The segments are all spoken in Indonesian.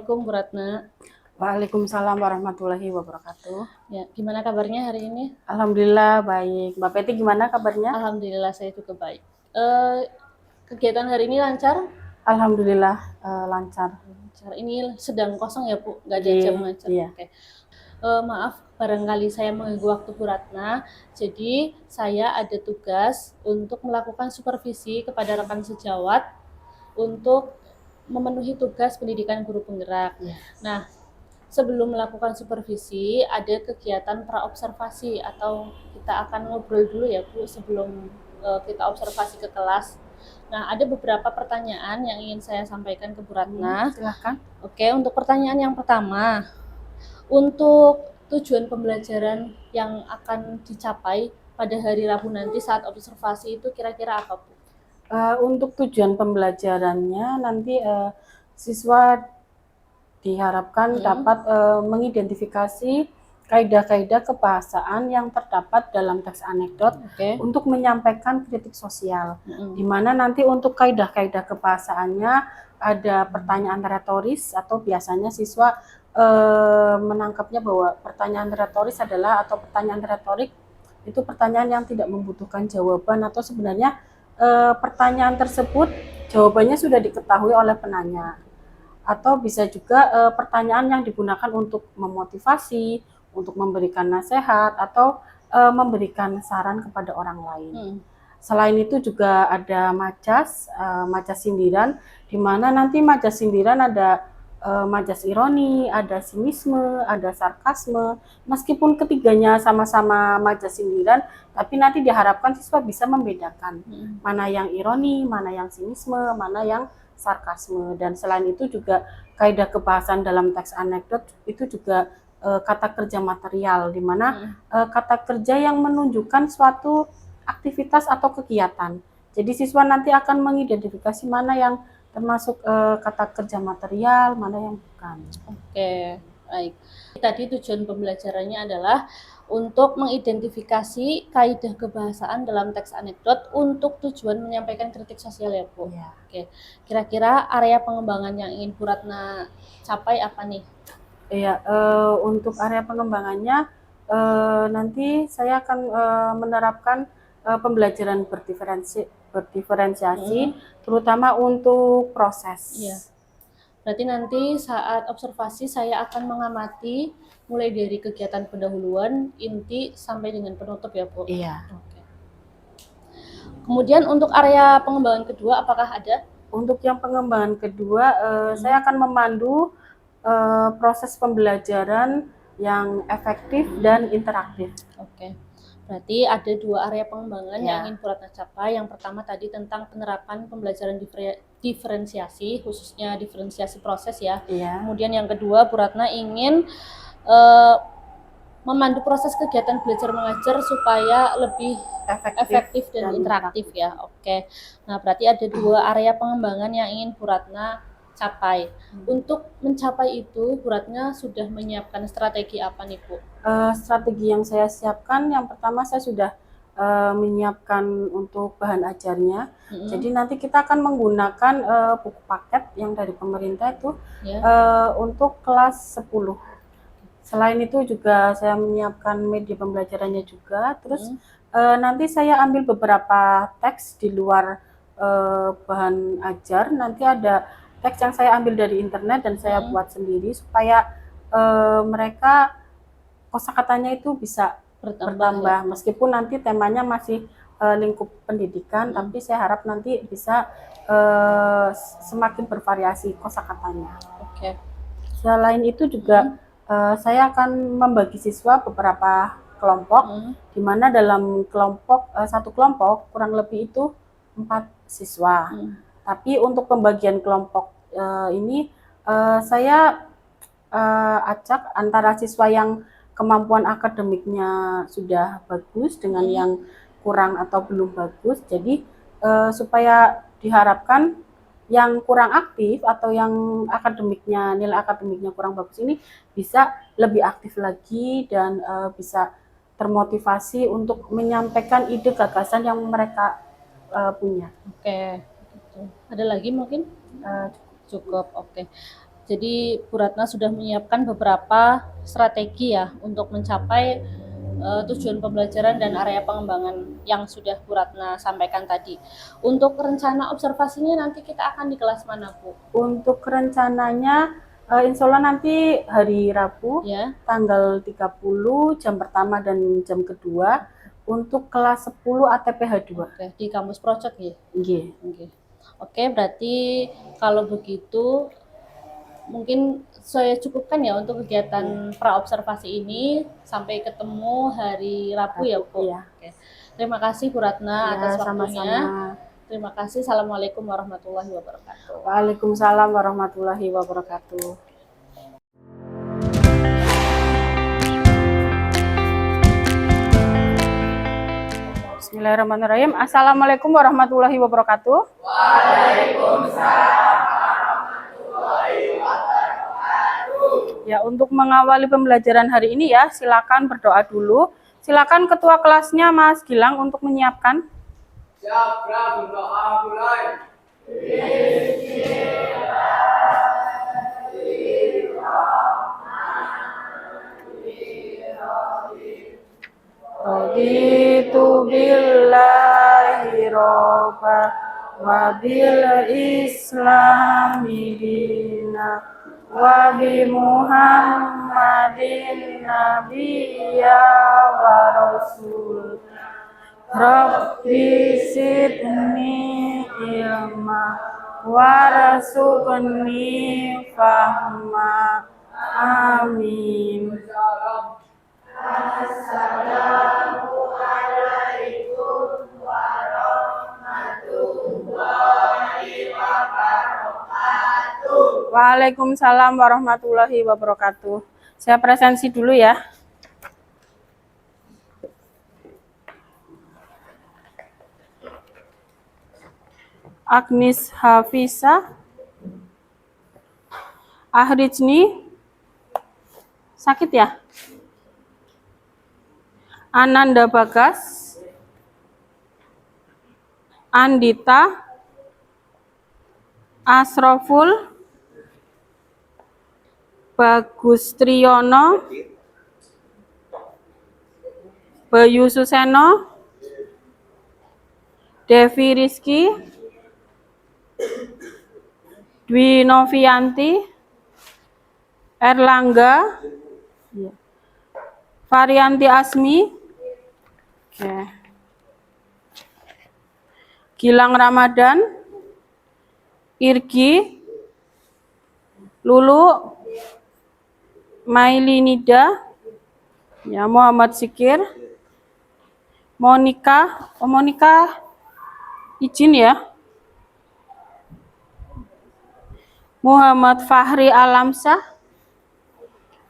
Assalamualaikum Bu Ratna. Waalaikumsalam warahmatullahi wabarakatuh. Ya, gimana kabarnya hari ini? Alhamdulillah baik. Mbak Peti gimana kabarnya? Alhamdulillah saya juga baik. Kegiatan hari ini lancar? Alhamdulillah lancar. Lancar. Ini sedang kosong ya Bu, nggak ada jam Iya, ngajar. iya. Oke. Maaf, barangkali saya mengganggu waktu Bu Ratna. Jadi saya ada tugas untuk melakukan supervisi kepada rekan sejawat untuk memenuhi tugas pendidikan guru penggerak. Iya. Nah, sebelum melakukan supervisi, ada kegiatan praobservasi atau kita akan ngobrol dulu ya Bu sebelum kita observasi ke kelas. Nah, ada beberapa pertanyaan yang ingin saya sampaikan ke Bu Ratna. Silahkan. Oke, untuk pertanyaan yang pertama, untuk tujuan pembelajaran yang akan dicapai pada hari Rabu nanti saat observasi itu kira-kira apa Bu? Untuk tujuan pembelajarannya nanti siswa diharapkan dapat mengidentifikasi kaidah-kaidah kebahasaan yang terdapat dalam teks anekdot untuk menyampaikan kritik sosial. Di mana nanti untuk kaidah-kaidah kebahasaannya ada pertanyaan retoris atau biasanya siswa menangkapnya bahwa pertanyaan retoris adalah atau pertanyaan retorik itu pertanyaan yang tidak membutuhkan jawaban atau sebenarnya pertanyaan tersebut jawabannya sudah diketahui oleh penanya. Atau bisa juga pertanyaan yang digunakan untuk memotivasi, untuk memberikan nasihat atau memberikan saran kepada orang lain. Selain itu juga ada majas sindiran, di mana nanti majas sindiran ada majas ironi, ada sinisme, ada sarkasme. Meskipun ketiganya sama-sama majas sindiran, tapi nanti diharapkan siswa bisa membedakan mana yang ironi, mana yang sinisme, mana yang sarkasme. Dan selain itu juga kaidah kebahasan dalam teks anekdot itu juga kata kerja material, di mana kata kerja yang menunjukkan suatu aktivitas atau kegiatan. Jadi siswa nanti akan mengidentifikasi mana yang termasuk kata kerja material, mana yang bukan. Oke, baik. Tadi tujuan pembelajarannya adalah untuk mengidentifikasi kaidah kebahasaan dalam teks anekdot untuk tujuan menyampaikan kritik sosial ya Bu. Iya. Oke, kira-kira area pengembangan yang ingin Bu Ratna capai apa nih? Iya, untuk area pengembangannya nanti saya akan menerapkan pembelajaran berdiferensiasi, terutama untuk proses. Iya. Berarti nanti saat observasi saya akan mengamati mulai dari kegiatan pendahuluan, inti, sampai dengan penutup ya Bu? Iya. Oke. Kemudian untuk area pengembangan kedua apakah ada? Untuk yang pengembangan kedua, saya akan memandu proses pembelajaran yang efektif dan interaktif. Oke. Berarti ada dua area pengembangan yang Ya. ingin Bu Ratna capai. Yang pertama tadi tentang penerapan pembelajaran diferensiasi, khususnya diferensiasi proses ya. Iya. Kemudian yang kedua Bu Ratna ingin memandu proses kegiatan belajar mengajar supaya lebih efektif dan interaktif ya. Oke. Nah, berarti ada dua area pengembangan yang ingin Bu Ratna capai. Untuk mencapai itu, Bu Ratna sudah menyiapkan strategi apa nih Bu? Strategi yang saya siapkan, yang pertama saya sudah menyiapkan untuk bahan ajarnya. Jadi nanti kita akan menggunakan buku paket yang dari pemerintah itu untuk kelas 10. Selain itu juga saya menyiapkan media pembelajarannya juga. Terus nanti saya ambil beberapa teks di luar bahan ajar. Nanti ada teks yang saya ambil dari internet dan saya buat sendiri supaya mereka kosakatanya itu bisa bertambah. Meskipun nanti temanya masih lingkup pendidikan, tapi saya harap nanti bisa semakin bervariasi kosakatanya. Oke. Selain itu juga saya akan membagi siswa beberapa kelompok, di mana dalam satu kelompok kurang lebih itu 4 siswa. Tapi untuk pembagian kelompok ini saya acak antara siswa yang kemampuan akademiknya sudah bagus dengan yang kurang atau belum bagus. Jadi supaya diharapkan yang kurang aktif atau yang nilai akademiknya kurang bagus ini bisa lebih aktif lagi dan bisa termotivasi untuk menyampaikan ide gagasan yang mereka punya. Oke, gitu. Ada lagi mungkin? Cukup, oke. Jadi Bu Ratna sudah menyiapkan beberapa strategi ya untuk mencapai tujuan pembelajaran dan area pengembangan yang sudah Bu Ratna sampaikan tadi. Untuk rencana observasinya nanti kita akan di kelas mana, Bu? Untuk rencananya insya Allah nanti hari Rabu Ya. tanggal 30 jam pertama dan jam kedua untuk kelas 10 ATPH 2. Oke, di kampus project ya? Nggih. Oke. Oke, berarti kalau begitu mungkin saya cukupkan ya untuk kegiatan pra-observasi ini. Sampai ketemu hari Rabu ya, Bu. Iya. Oke. Terima kasih Bu Ratna atas waktunya. Sama-sama. Terima kasih. Assalamualaikum warahmatullahi wabarakatuh. Waalaikumsalam warahmatullahi wabarakatuh. Bismillahirrahmanirrahim. Assalamualaikum warahmatullahi wabarakatuh. Ya, untuk mengawali pembelajaran hari ini ya, silakan berdoa dulu. Silakan ketua kelasnya Mas Gilang untuk menyiapkan. Siap, berdoa mulai. Raditu billahi robba wa bil islami dina wa bi muhammadin nabiyya wa rasul. Rabbi sidni ilma warzuqni fahma. Amin. Waalaikumsalam warahmatullahi wabarakatuh. Saya presensi dulu ya. Agnis Hafisa Ahrijni. Sakit ya? Ananda Bagas, Andita, Asroful, Bagus Triyono, Bayu Suseno, Devi Rizky, Dwi Novianti, Erlangga, Varianti Asmi, Gilang Ramadan, Irgi, Lulu, Maili Nida, ya, Muhammad Sikir, Monika, Monika izin ya, Muhammad Fahri Alamsyah,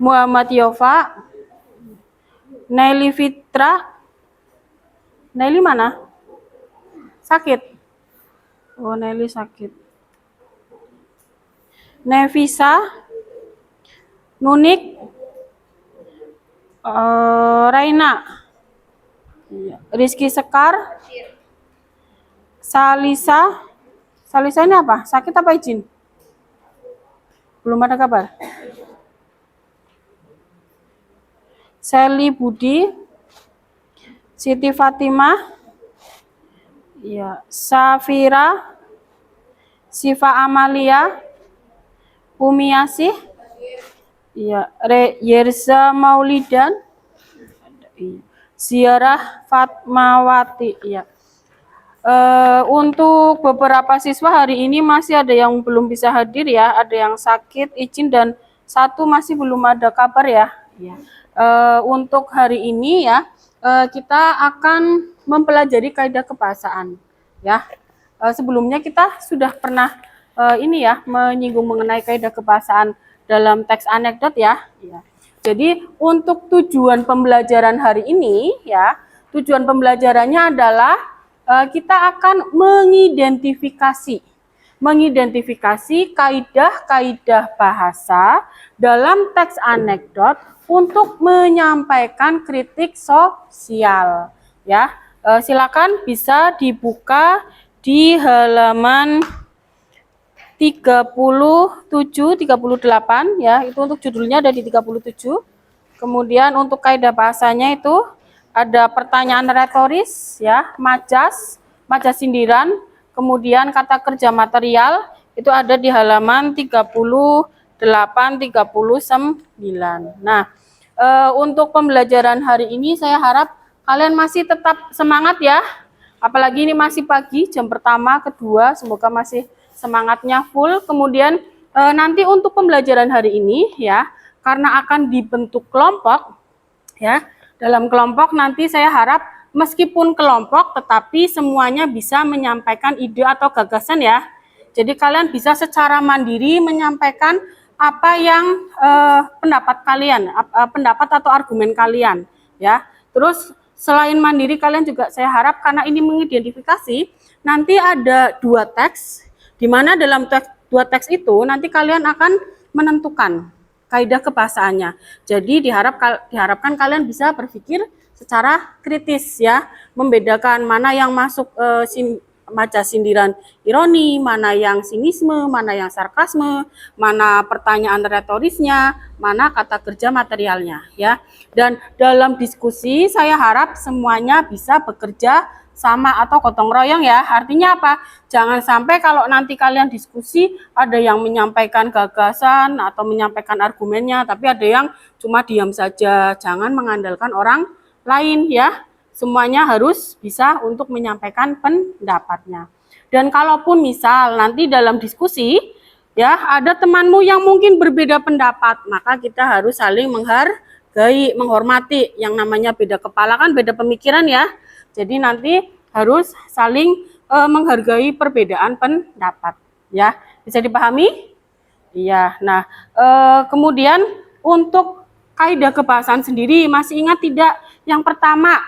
Muhammad Yova, Naili Fitra. Naili mana? Sakit? Oh, Naili sakit. Nevisa, Nunik, Raina, Rizky Sekar, Salisa. Salisa ini apa? Sakit apa izin? Belum ada kabar. Sally Budi, Siti Fatimah, ya, Safira, Siva Amalia, Umi Asih, ya, Yerza Maulidan, Ziarah Fatmawati, ya. Untuk beberapa siswa hari ini masih ada yang belum bisa hadir ya, ada yang sakit, izin, dan satu masih belum ada kabar ya. Ya. Untuk hari ini ya, kita akan mempelajari kaidah kebahasaan ya. Sebelumnya kita sudah pernah ini ya, menyinggung mengenai kaidah kebahasaan dalam teks anekdot ya. Jadi untuk tujuan pembelajaran hari ini ya, tujuan pembelajarannya adalah kita akan mengidentifikasi kaidah-kaidah bahasa dalam teks anekdot untuk menyampaikan kritik sosial ya. Silakan bisa dibuka di halaman 37, 38 ya, itu untuk judulnya ada di 37. Kemudian untuk kaidah bahasanya itu ada pertanyaan retoris ya, majas, majas sindiran, kemudian kata kerja material itu ada di halaman 38, 39. Nah, untuk pembelajaran hari ini saya harap kalian masih tetap semangat ya. Apalagi ini masih pagi, jam pertama, kedua, semoga masih semangatnya full. Kemudian nanti untuk pembelajaran hari ini ya, karena akan dibentuk kelompok ya. Dalam kelompok nanti saya harap meskipun kelompok tetapi semuanya bisa menyampaikan ide atau gagasan ya. Jadi kalian bisa secara mandiri menyampaikan apa yang pendapat kalian, pendapat atau argumen kalian ya. Terus selain mandiri kalian juga saya harap karena ini mengidentifikasi nanti ada 2 teks di mana dalam dua teks itu nanti kalian akan menentukan kaidah kebahasaannya. Jadi diharapkan kalian bisa berpikir secara kritis ya, membedakan mana yang masuk majas sindiran ironi, mana yang sinisme, mana yang sarkasme, mana pertanyaan retorisnya, mana kata kerja materialnya ya. Dan dalam diskusi saya harap semuanya bisa bekerja sama atau gotong royong ya. Artinya apa? Jangan sampai kalau nanti kalian diskusi ada yang menyampaikan gagasan atau menyampaikan argumennya tapi ada yang cuma diam saja. Jangan mengandalkan orang lain ya. Semuanya harus bisa untuk menyampaikan pendapatnya. Dan kalaupun misal nanti dalam diskusi ya ada temanmu yang mungkin berbeda pendapat, maka kita harus saling menghargai, menghormati. Yang namanya beda kepala kan beda pemikiran ya. Jadi nanti harus saling menghargai perbedaan pendapat ya. Bisa dipahami? Iya. Nah, kemudian untuk kaidah kebahasaan sendiri masih ingat tidak? Yang pertama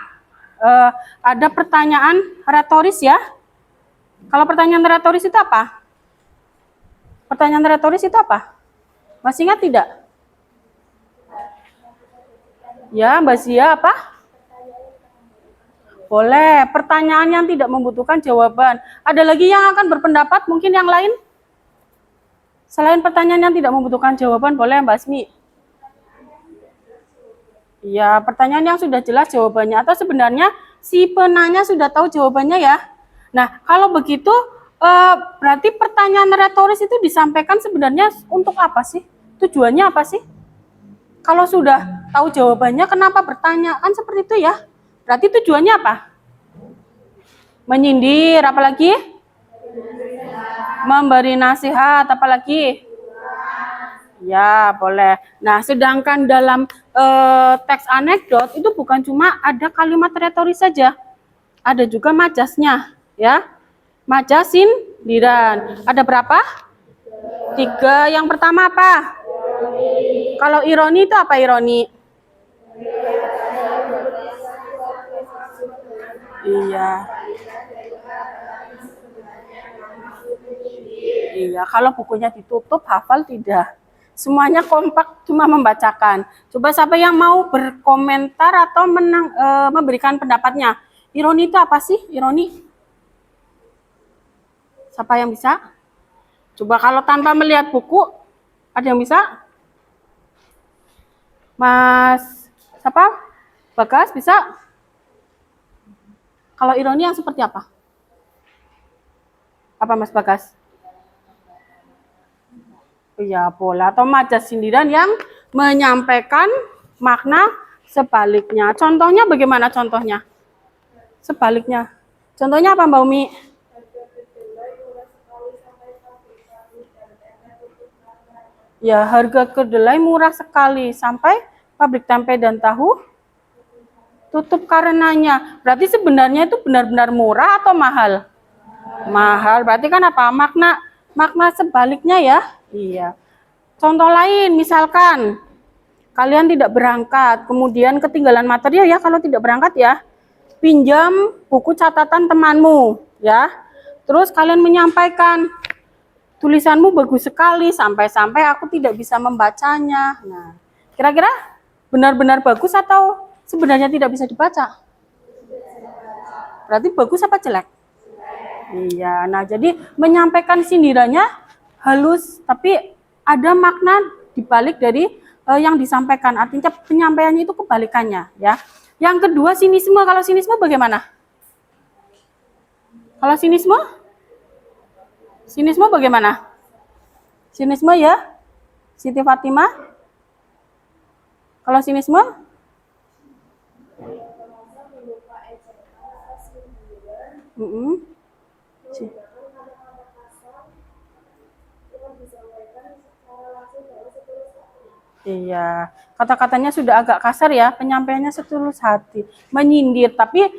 ada pertanyaan retoris ya. Kalau pertanyaan retoris itu apa? Pertanyaan retoris itu apa? Masih ingat tidak? Ya, Mbak Zia apa? Boleh, pertanyaan yang tidak membutuhkan jawaban. Ada lagi yang akan berpendapat, mungkin yang lain? Selain pertanyaan yang tidak membutuhkan jawaban, boleh Mbak Asmi? Ya, pertanyaan yang sudah jelas jawabannya. Atau sebenarnya si penanya sudah tahu jawabannya ya. Nah, kalau begitu, berarti pertanyaan retoris itu disampaikan sebenarnya untuk apa sih? Tujuannya apa sih? Kalau sudah tahu jawabannya, kenapa bertanya? Kan seperti itu ya. Berarti tujuannya apa? Menyindir, apalagi? Memberi nasihat, apalagi? Ya, boleh. Nah, sedangkan dalam teks anekdot itu bukan cuma ada kalimat retoris saja. Ada juga majasnya, ya. Majas sindiran. Ada berapa? 3. Yang pertama apa? Kalau ironi itu apa ironi? Iya. Iya, kalau bukunya ditutup hafal tidak. Semuanya kompak cuma membacakan. Coba siapa yang mau berkomentar atau memberikan pendapatnya. Ironi itu apa sih? Ironi? Siapa yang bisa? Coba kalau tanpa melihat buku, ada yang bisa? Mas, siapa? Bagas bisa? Kalau ironi yang seperti apa? Apa Mas Bagas? Ya, bola atau majas sindiran yang menyampaikan makna sebaliknya. Contohnya bagaimana contohnya? Sebaliknya. Contohnya apa Mbak Umi? Ya, harga kedelai murah sekali sampai pabrik tempe dan tahu tutup karenanya. Berarti sebenarnya itu benar-benar murah atau mahal? Mahal. Berarti kan apa? Makna sebaliknya ya. Iya. Contoh lain, misalkan kalian tidak berangkat, kemudian ketinggalan material ya kalau tidak berangkat ya. Pinjam buku catatan temanmu ya. Terus kalian menyampaikan tulisanmu bagus sekali sampai-sampai aku tidak bisa membacanya. Nah, kira-kira benar-benar bagus atau sebenarnya tidak bisa dibaca? Berarti bagus apa jelek? Iya. Nah, jadi menyampaikan sindirannya halus, tapi ada makna dibalik dari yang disampaikan. Artinya penyampaiannya itu kebalikannya, ya. Yang kedua sinisme. Kalau sinisme bagaimana? Kalau sinisme? Sinisme bagaimana? Sinisme ya, Siti Fatimah? Kalau sinisme? Iya, kata-katanya sudah agak kasar ya, penyampaiannya setulus hati, menyindir. Tapi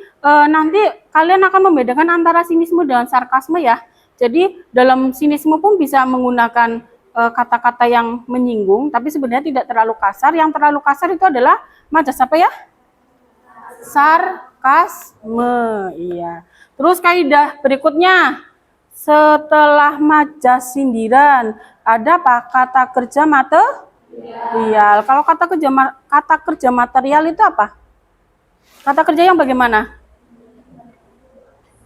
nanti kalian akan membedakan antara sinisme dengan sarkasme ya. Jadi dalam sinisme pun bisa menggunakan kata-kata yang menyinggung, tapi sebenarnya tidak terlalu kasar. Yang terlalu kasar itu adalah majas apa ya? Sarkasme, iya. Terus kaidah berikutnya, setelah majas sindiran, ada apa? Kata kerja material. Kalau kata kerja material itu apa? Kata kerja yang bagaimana?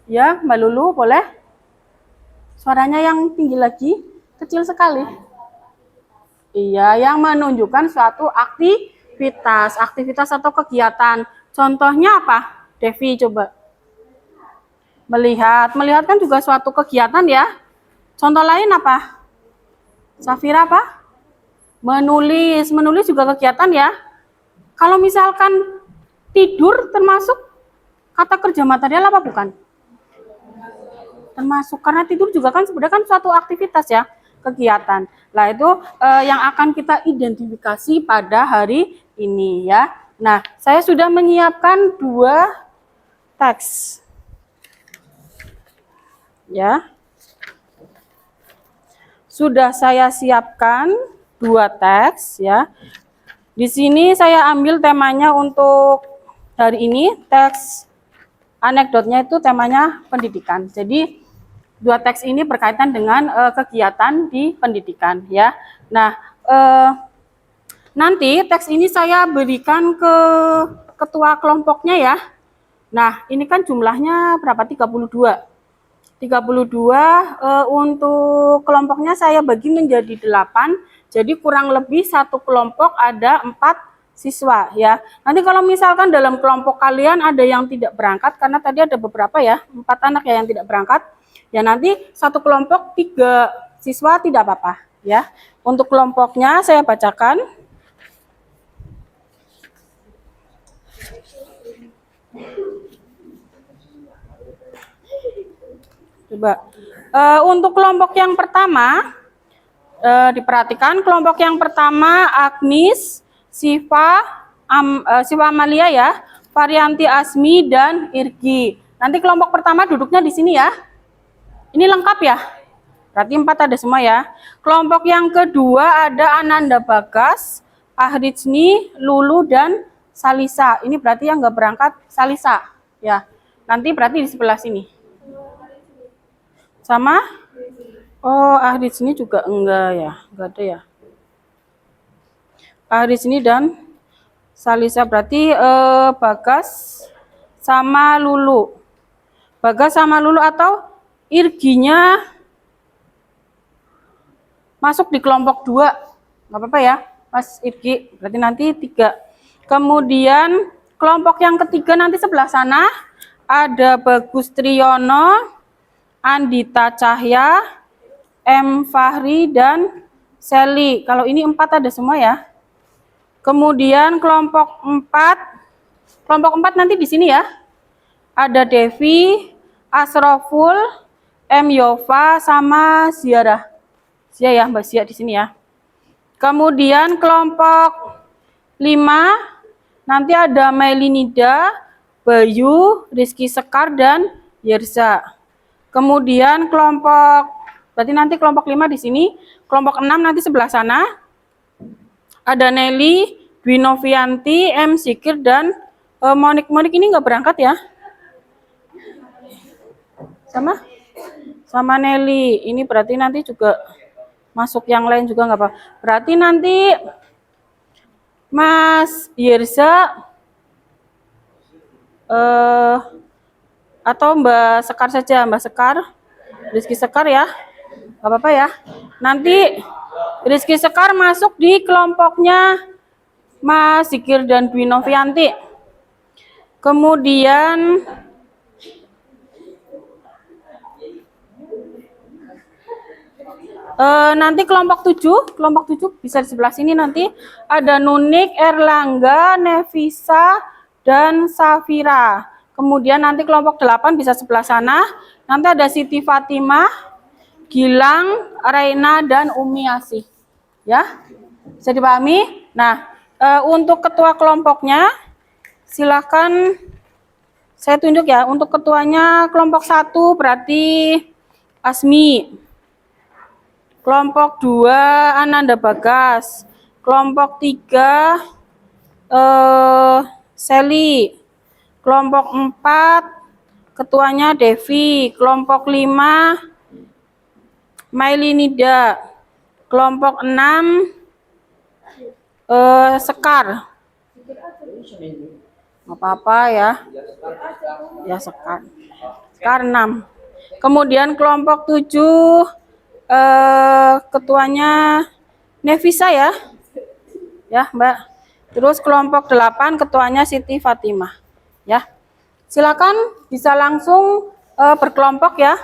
Ya, Mbak Lulu boleh? Suaranya yang tinggi lagi, kecil sekali. Iya, yang menunjukkan suatu aktivitas atau kegiatan. Contohnya apa? Devi coba. Melihat kan juga suatu kegiatan ya. Contoh lain apa? Safira apa? Menulis juga kegiatan ya. Kalau misalkan tidur termasuk kata kerja material apa bukan? Termasuk, karena tidur juga kan sebenarnya kan suatu aktivitas ya, kegiatan. Nah itu yang akan kita identifikasi pada hari ini ya. Nah saya sudah menyiapkan 2 teks ya. Sudah saya siapkan 2 teks ya. Di sini saya ambil temanya untuk hari ini, teks anekdotnya itu temanya pendidikan. Jadi 2 teks ini berkaitan dengan kegiatan di pendidikan ya. Nah, nanti teks ini saya berikan ke ketua kelompoknya ya. Nah, ini kan jumlahnya berapa? 32. Untuk kelompoknya saya bagi menjadi 8. Jadi kurang lebih satu kelompok ada 4 siswa ya. Nanti kalau misalkan dalam kelompok kalian ada yang tidak berangkat, karena tadi ada beberapa ya, 4 anak ya yang tidak berangkat, ya nanti satu kelompok 3 siswa tidak apa-apa ya. Untuk kelompoknya saya bacakan. Coba. Untuk kelompok yang pertama, diperhatikan kelompok yang pertama Agnis, Siva Amalia ya, Varianti Asmi dan Irgi. Nanti kelompok pertama duduknya di sini ya. Ini lengkap ya. Berarti 4 ada semua ya. Kelompok yang kedua ada Ananda Bagas, Ahritsni, Lulu dan Salisa. Ini berarti yang nggak berangkat Salisa ya. Nanti berarti di sebelah sini. Sama? Oh, Ahritsni juga enggak ya. Enggak ada ya. Ahritsni dan Salisa berarti Bagas sama Lulu. Bagas sama Lulu atau Irginya masuk di kelompok 2. Enggak apa-apa ya, Mas Irgi. Berarti nanti 3. Kemudian kelompok yang ketiga nanti sebelah sana ada Bagus Triyono, Andita Cahya, M. Fahri, dan Sally. Kalau ini 4 ada semua ya. Kemudian kelompok 4 nanti di sini ya. Ada Devi, Asroful, M. Yova, sama Ziarah. Zia ya, Mbak Zia di sini ya. Kemudian kelompok 5 nanti ada Melinida, Bayu, Rizky Sekar, dan Yerza. Kemudian berarti nanti kelompok 5 di sini, kelompok 6 nanti sebelah sana. Ada Nelly, Dwi Novianti, M. Zikir, dan Monik ini nggak berangkat ya. Sama Nelly. Ini berarti nanti juga masuk, yang lain juga nggak apa. Berarti nanti Mas Yerza atau Mbak Sekar saja, Mbak Sekar, Rizky Sekar ya. Gak apa-apa ya. Nanti Rizky Sekar masuk di kelompoknya Mas Zikir dan Dwi Novianti. Kemudian nanti kelompok 7 bisa di sebelah sini. Nanti ada Nunik, Erlangga, Nevisa, dan Safira. Kemudian nanti kelompok 8 bisa sebelah sana. Nanti ada Siti Fatimah, Gilang, Raina, dan Umi Asih. Ya, bisa dipahami? Nah, untuk ketua kelompoknya, silakan saya tunjuk ya. Untuk ketuanya kelompok 1 berarti Asmi. Kelompok 2 Ananda Bagas. Kelompok 3 Seli. Kelompok 4 ketuanya Devi. Kelompok 5 Mailinida. Kelompok 6 Sekar. Apa-apa ya. Ya Sekar. Sekar 6. Kemudian kelompok 7 ketuanya Nevisa ya. Ya, Mbak. Terus kelompok 8 ketuanya Siti Fatimah. Ya. Silakan bisa langsung berkelompok ya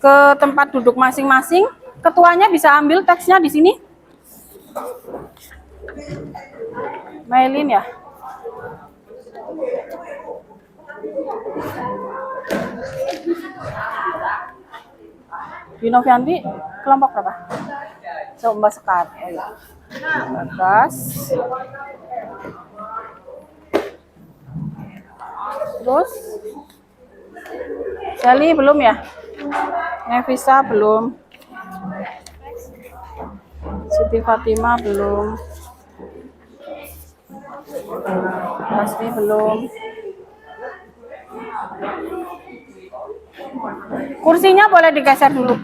ke tempat duduk masing-masing. Ketuanya bisa ambil teksnya di sini. Mailin ya. Dwi Novianti kelompok berapa? Coba Sekar. Oh ya. Bagas. Terus Sally belum ya? Nevisa belum. Siti Fatimah belum. Asmi belum. Kursinya boleh digeser dulu.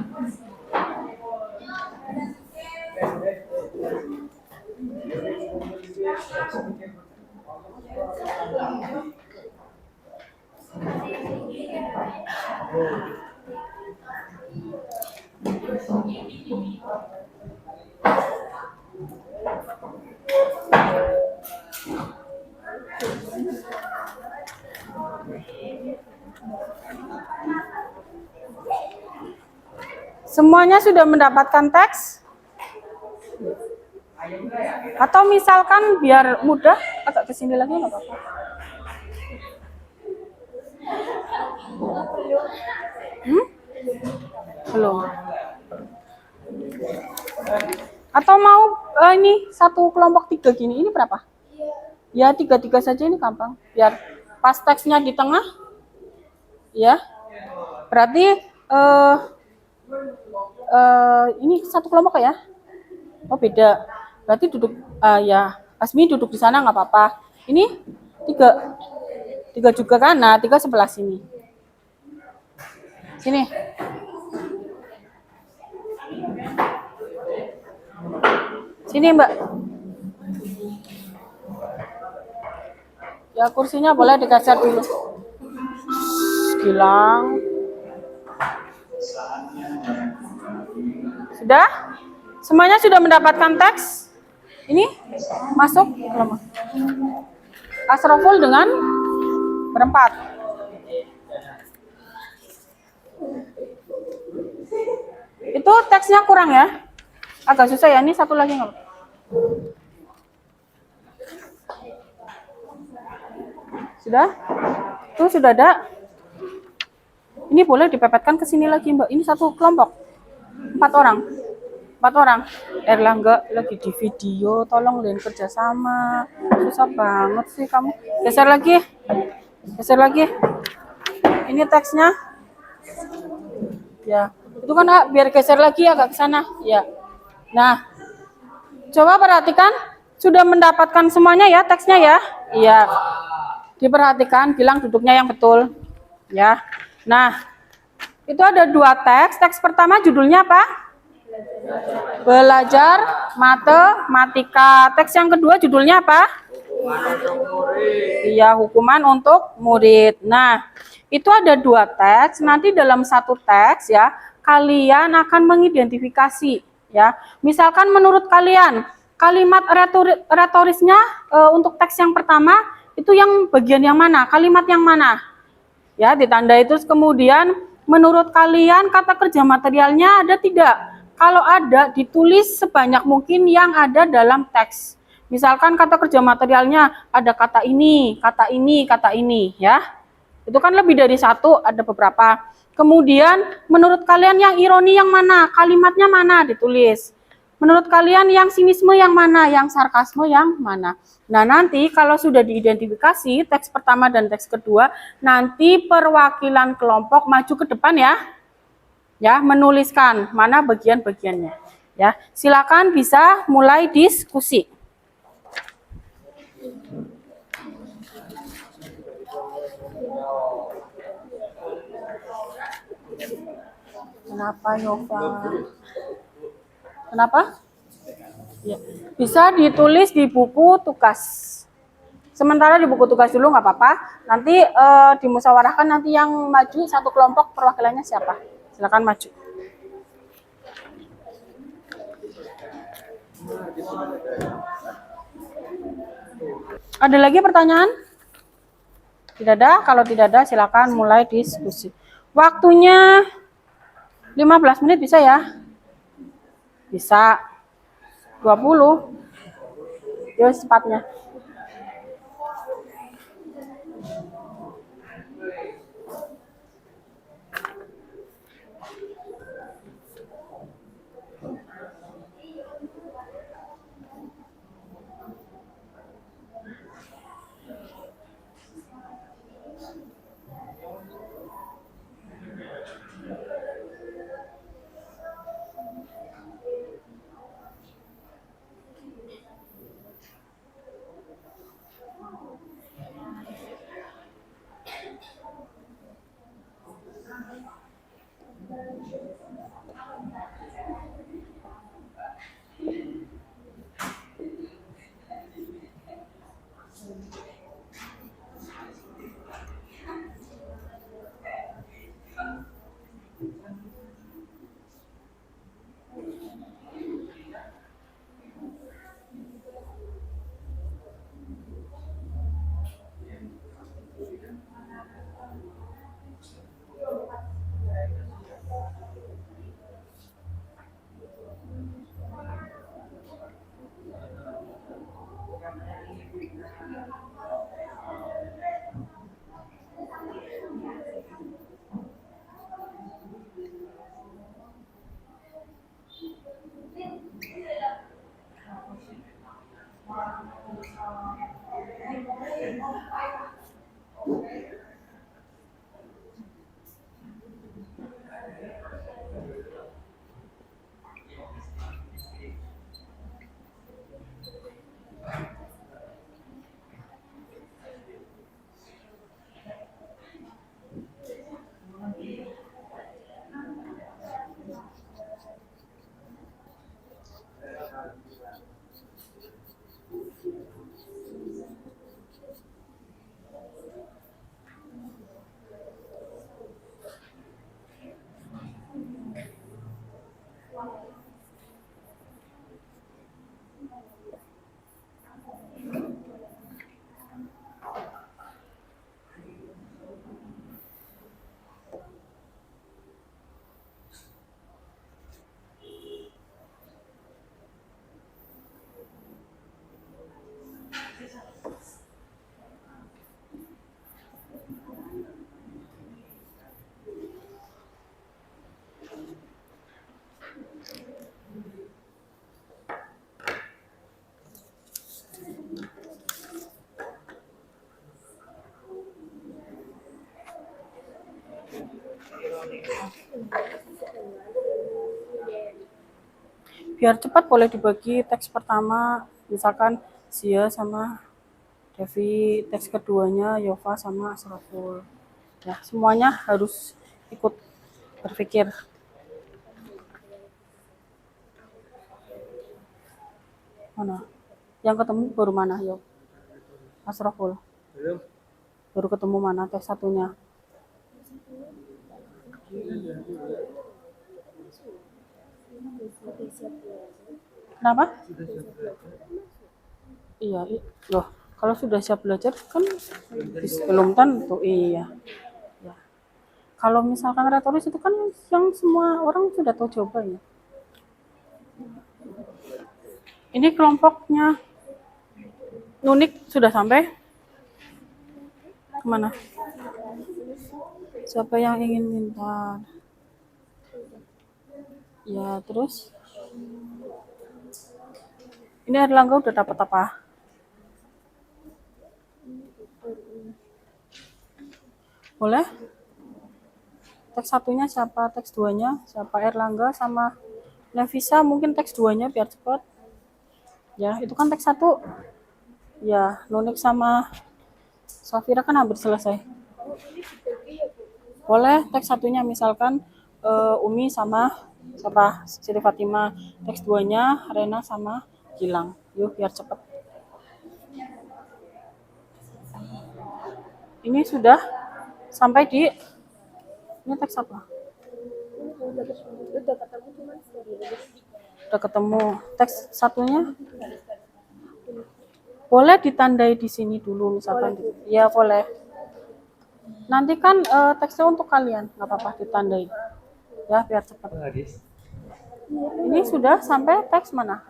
Semuanya sudah mendapatkan teks? Atau misalkan biar mudah, agak kesini lagi nggak apa-apa. Belum. Atau mau ini satu kelompok 3 gini, ini berapa? Ya 3 saja, ini gampang. Biar pas teksnya di tengah, ya. Berarti ini satu kelompok ya? Oh beda. Berarti duduk ya Asmi duduk di sana nggak apa-apa. Ini 3 juga kan? Nah 3 sebelah sini. Sini. Sini Mbak. Ya kursinya boleh digeser dulu. Gilang. Sudah? Semuanya sudah mendapatkan teks? Ini masuk kelompok. Asroful dengan berempat. Itu teksnya kurang ya? Agak susah ya. Ini satu lagi nggak? Sudah? Tuh sudah ada. Ini boleh dipepetkan ke sini lagi Mbak. Ini satu kelompok. 4 orang. Erlangga lagi di video, tolong Lin kerjasama. Susah banget sih kamu. Geser lagi. Ini teksnya. Ya, itu kan biar geser lagi agak ke sana. Ya. Nah, coba perhatikan. Sudah mendapatkan semuanya ya teksnya ya. Iya. Diperhatikan, bilang duduknya yang betul. Ya. Nah, itu ada 2 teks. Teks pertama judulnya apa? Belajar matematika. Teks yang kedua judulnya apa? Iya, hukuman untuk murid. Nah, itu ada 2 teks. Nanti dalam satu teks ya, kalian akan mengidentifikasi ya. Misalkan menurut kalian kalimat retorisnya untuk teks yang pertama itu yang bagian yang mana? Kalimat yang mana? Ya, ditandai terus. Kemudian menurut kalian kata kerja materialnya ada tidak? Kalau ada, ditulis sebanyak mungkin yang ada dalam teks. Misalkan kata kerja materialnya ada kata ini, kata ini, kata ini ya. Itu kan lebih dari satu, ada beberapa. Kemudian menurut kalian yang ironi yang mana? Kalimatnya mana? Ditulis. Menurut kalian yang sinisme yang mana? Yang sarkasme yang mana? Nah, nanti kalau sudah diidentifikasi teks pertama dan teks kedua, nanti perwakilan kelompok maju ke depan ya. Ya, menuliskan mana bagian-bagiannya. Ya, silakan bisa mulai diskusi. Kenapa Yova? Kenapa? Ya. Bisa ditulis di buku tugas. Sementara di buku tugas dulu nggak apa-apa. Nanti dimusyawarahkan nanti yang maju satu kelompok perwakilannya siapa. Silakan maju. Ada lagi pertanyaan? Tidak ada? Kalau tidak ada silakan mulai diskusi. Waktunya 15 menit bisa ya? Bisa. 20. Yuk cepatnya. Biar cepat boleh dibagi teks pertama, misalkan Zia sama Devi, teks keduanya Yova sama Asraful. Ya, semuanya harus ikut berpikir. Mana? Yang ketemu baru mana, Yov? Asraful. Belum. Baru ketemu mana teks satunya? Kenapa? Iya, loh, kalau sudah siap belajar kan belum tentu, iya. Ya. Kalau misalkan retoris itu kan yang semua orang sudah tahu jawabannya. Ini kelompoknya Nunik sudah sampai? Kemana? Siapa yang ingin minta? Ya, terus? Ini Erlangga udah dapat apa? Boleh? Teks satunya siapa? Teks duanya siapa? Erlangga sama Levisa, mungkin teks duanya biar cepat. Ya, itu kan teks satu. Ya, Nunik sama Safira kan hampir selesai. Boleh teks satunya misalkan Umi sama siapa? Siti Fatimah. Teks duanya Rena sama Gilang. Yuk biar cepat. Ini sudah sampai di ini teks apa? Udah ketemu. Teks satunya boleh ditandai di sini dulu misalkan. Ya boleh. Nanti kan teksnya untuk kalian, nggak apa-apa ditandai. Ya biar cepat. Ini sudah sampai teks mana?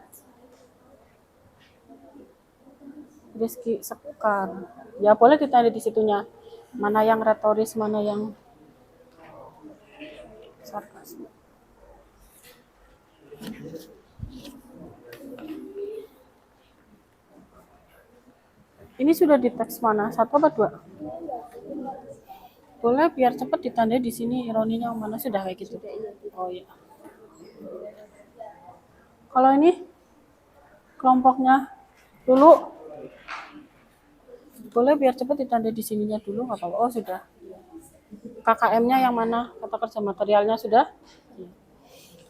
Rizky Sekar. Ya boleh ditandai di situnya. Mana yang retoris, mana yang sarkasme. Ini sudah di teks mana? 1 apa 2? Boleh biar cepat ditandai di sini ironinya mana sudah kayak gitu. Oh iya. Kalau ini kelompoknya dulu boleh biar cepat ditandai di sininya dulu nggak apa-apa. Oh sudah. KKM-nya yang mana? Kata kerja materialnya sudah?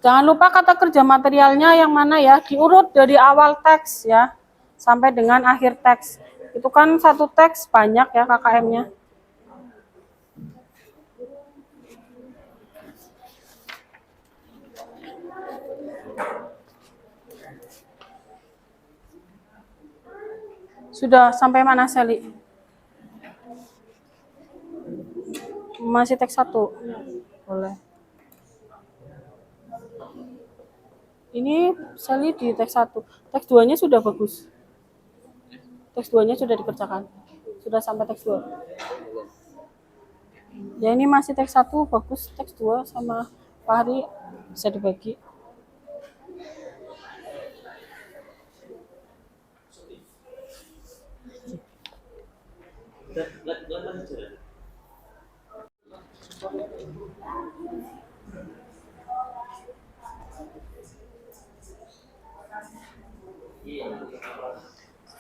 Jangan lupa kata kerja materialnya yang mana ya, diurut dari awal teks ya, sampai dengan akhir teks. Itu kan satu teks banyak ya KKM-nya. Sudah sampai mana Sally? Masih teks 1? Boleh. Ini Sally di teks 1. Teks 2-nya sudah bagus. Teks 2-nya sudah dikerjakan. Sudah sampai teks 2. Ya ini masih teks 1 bagus, teks 2 sama Pak Hari bisa dibagi.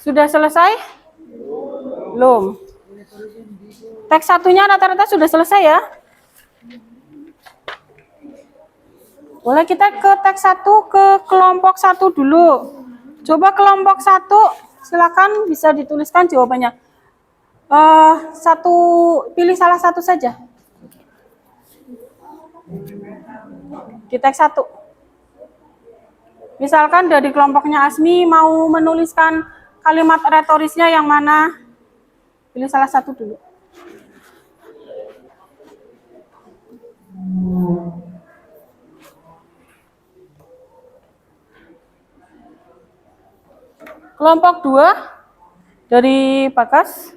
Sudah selesai? Belum. Teks satunya rata-rata sudah selesai ya? Boleh kita ke teks 1 ke kelompok 1 dulu. Coba kelompok 1 silakan bisa dituliskan jawabannya. Pilih salah satu saja. Di teks 1. Misalkan dari kelompoknya Asmi mau menuliskan kalimat retorisnya yang mana? Pilih salah satu dulu. Kelompok 2 dari Bagas.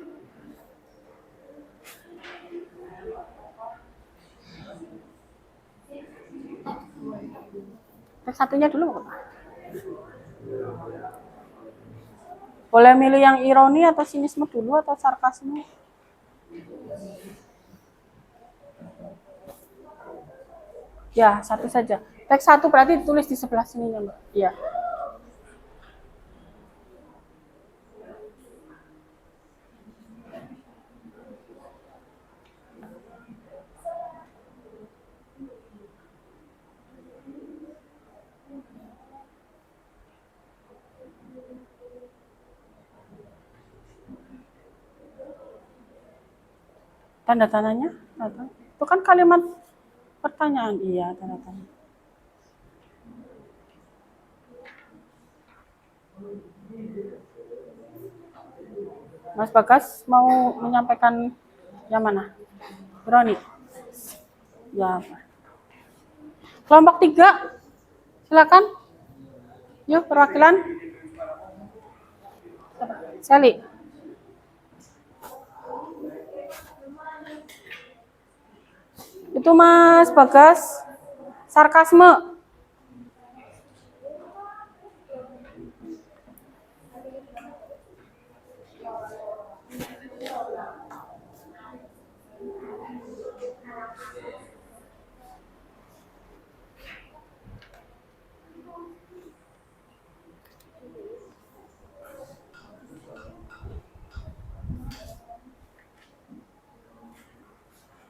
Teks satunya dulu. Boleh milih yang ironi atau sinisme dulu atau sarkasme? Ya, satu saja. Teks 1 berarti ditulis di sebelah sini ya, Mbak. Iya. Tanda tandanya? Itu kan kalimat pertanyaan. Iya, tanda tanya. Mas Bagas mau menyampaikan yang mana? Roni? Ya. Kelompok 3, silakan. Yuk, perwakilan. Sally. Itu Mas Bagas, sarkasme.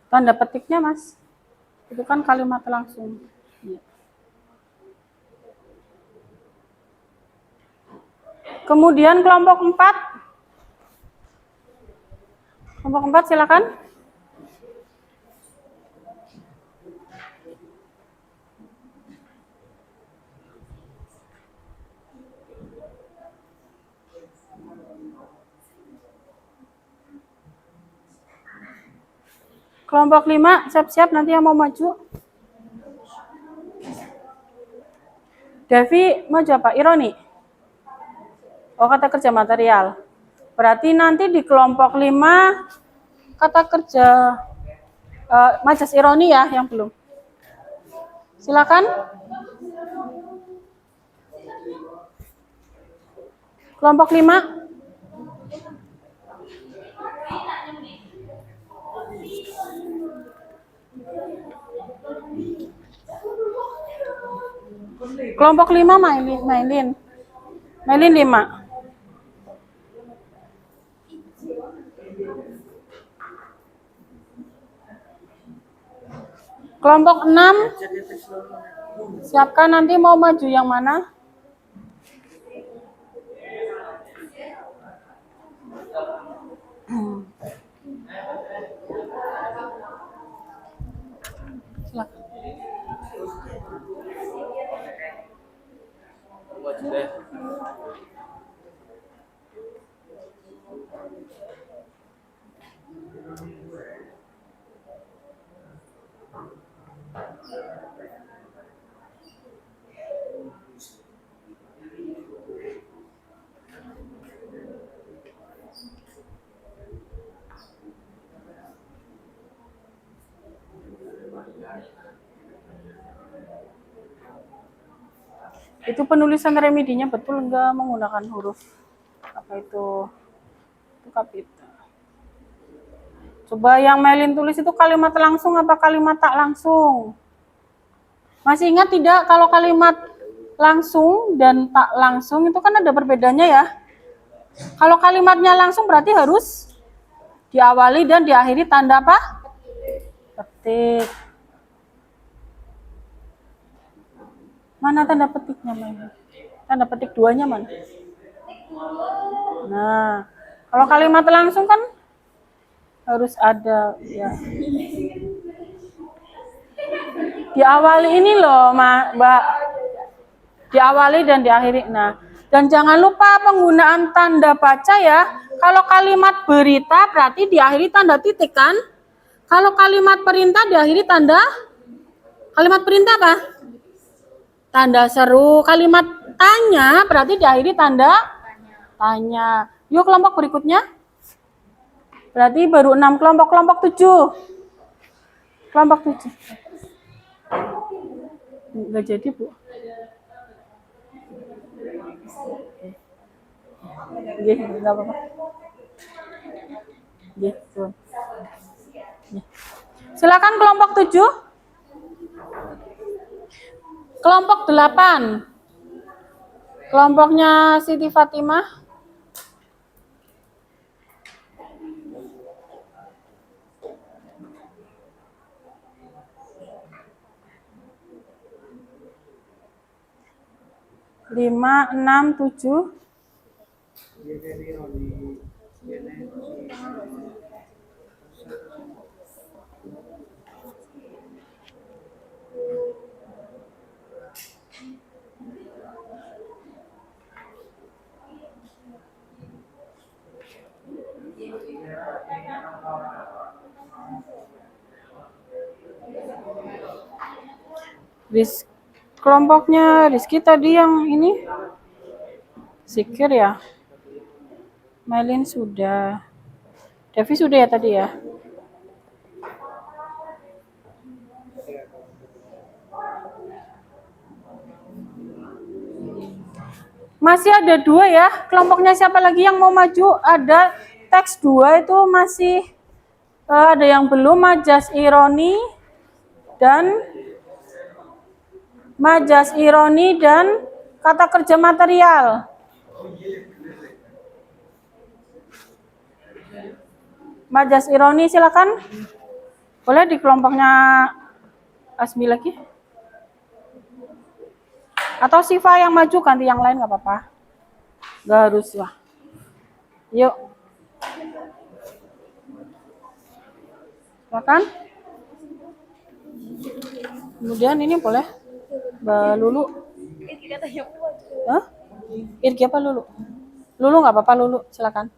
Tanda petiknya, Mas. Itu kan kalimat langsung. Ya. Kemudian kelompok 4. Kelompok 4 silakan. Kelompok 5, siap-siap nanti yang mau maju. Devi maju apa? Ironi? Oh, kata kerja material. Berarti nanti di kelompok 5, kata kerja majas ironi ya, yang belum. Silakan. Kelompok 5. Kelompok 5 Mailin 5. Kelompok 6. Siapkan nanti mau maju yang mana? Silakan. Itu penulisan remedinya betul enggak menggunakan huruf apa itu kapital. Coba yang Melin tulis itu kalimat langsung apa kalimat tak langsung? Masih ingat tidak kalau kalimat langsung dan tak langsung itu kan ada perbedaannya ya? Kalau kalimatnya langsung berarti harus diawali dan diakhiri tanda apa? Petik. Mana tanda petiknya, Melin? Tanda petik 2-nya mana? Nah, kalau kalimat langsung kan harus ada ya. Diawali ini loh, Mbak. Diawali dan diakhiri. Nah, dan jangan lupa penggunaan tanda baca ya. Kalau kalimat berita berarti diakhiri tanda titik kan? Kalau kalimat perintah diakhiri tanda kalimat perintah apa? Tanda seru. Kalimat tanya berarti diakhiri tanda tanya. Yuk kelompok berikutnya. Berarti baru 6 kelompok. Kelompok 7. Kelompok 7. Enggak jadi, Bu. Nggih, enggak apa-apa. Nggih, tuh. Silakan kelompok 7. Kelompok 8. Kelompoknya Siti Fatimah. Lima, 6, 7. Kelompoknya Rizky tadi yang ini Zikir ya. Mailin sudah. Devi sudah ya tadi ya. Masih ada 2 ya. Kelompoknya siapa lagi yang mau maju? Ada teks 2 itu masih ada yang belum, majas ironi dan kata kerja material. Majas ironi silakan. Boleh di kelompoknya Asmi lagi? Atau Siva yang maju, ganti yang lain nggak apa-apa. Nggak harus lah. Yuk. Silakan. Kemudian ini boleh Mbak Lulu. Hah? Irgi apa Lulu? Lulu nggak apa-apa Lulu, silakan.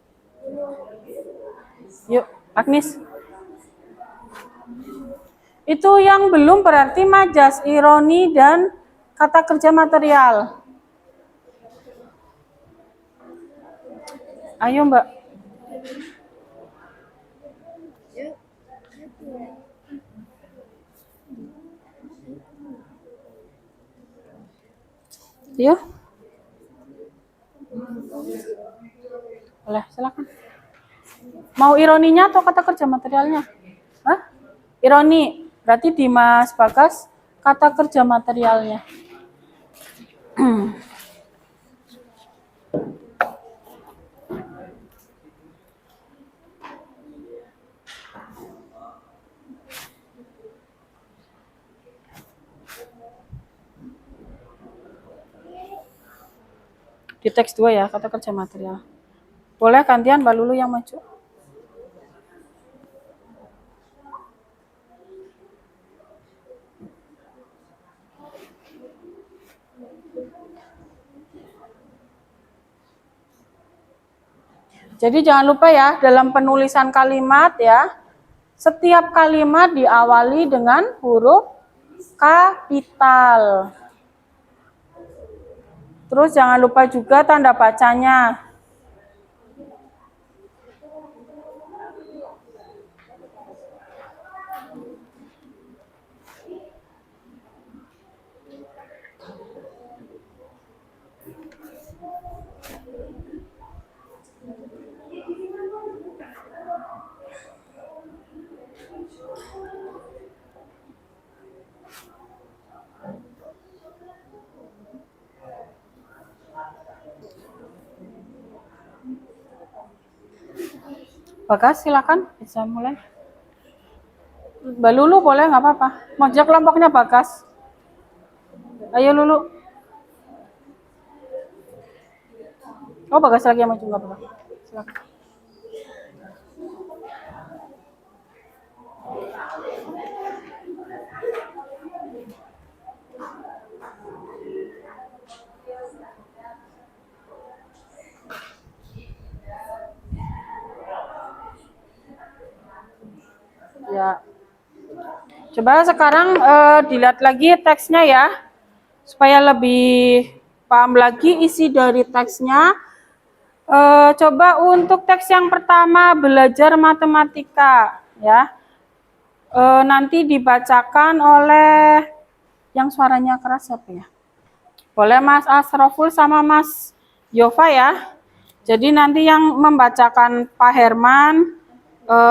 Yuk, Agnes. Itu yang belum berarti majas ironi dan kata kerja material. Ayo Mbak. Yuk. Boleh, silakan. Mau ironinya atau kata kerja materialnya? Hah? Ironi. Berarti Dimas Bagas kata kerja materialnya. Di teks 2 ya, kata kerja material. Boleh gantian Mbak Lulu yang maju. Jadi jangan lupa ya, dalam penulisan kalimat ya, setiap kalimat diawali dengan huruf kapital. Terus jangan lupa juga tanda bacanya. Bagas silakan bisa mulai. Mbak Lulu boleh nggak apa-apa. Mau ajak kelompoknya Bagas. Ayo Lulu. Oh Bagas lagi yang maju nggak apa-apa. Silakan. Ya. Coba sekarang dilihat lagi teksnya ya. Supaya lebih paham lagi isi dari teksnya. Coba untuk teks yang pertama belajar matematika ya. Nanti dibacakan oleh yang suaranya keras siapa ya? Boleh Mas Asroful sama Mas Yova ya. Jadi nanti yang membacakan Pak Herman,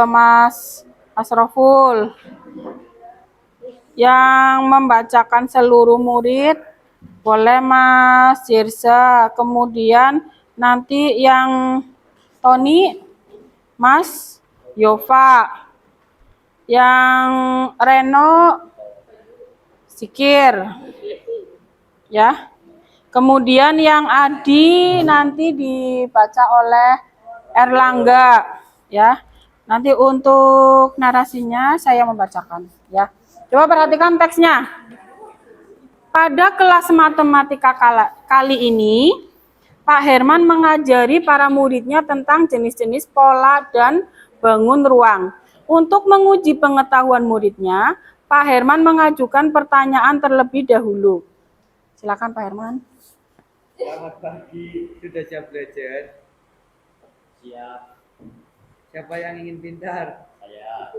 Mas Asroful. Yang membacakan seluruh murid boleh Mas Jirsa. Kemudian nanti yang Tony, Mas Yova. Yang Reno, Zikir. Ya. Kemudian yang Adi nanti dibaca oleh Erlangga. Ya. Nanti untuk narasinya saya membacakan. Ya. Coba perhatikan teksnya. Pada kelas matematika kali ini, Pak Herman mengajari para muridnya tentang jenis-jenis pola dan bangun ruang. Untuk menguji pengetahuan muridnya, Pak Herman mengajukan pertanyaan terlebih dahulu. Silakan Pak Herman. Selamat pagi, sudah siap belajar? Siap. Siapa yang ingin pintar? Saya.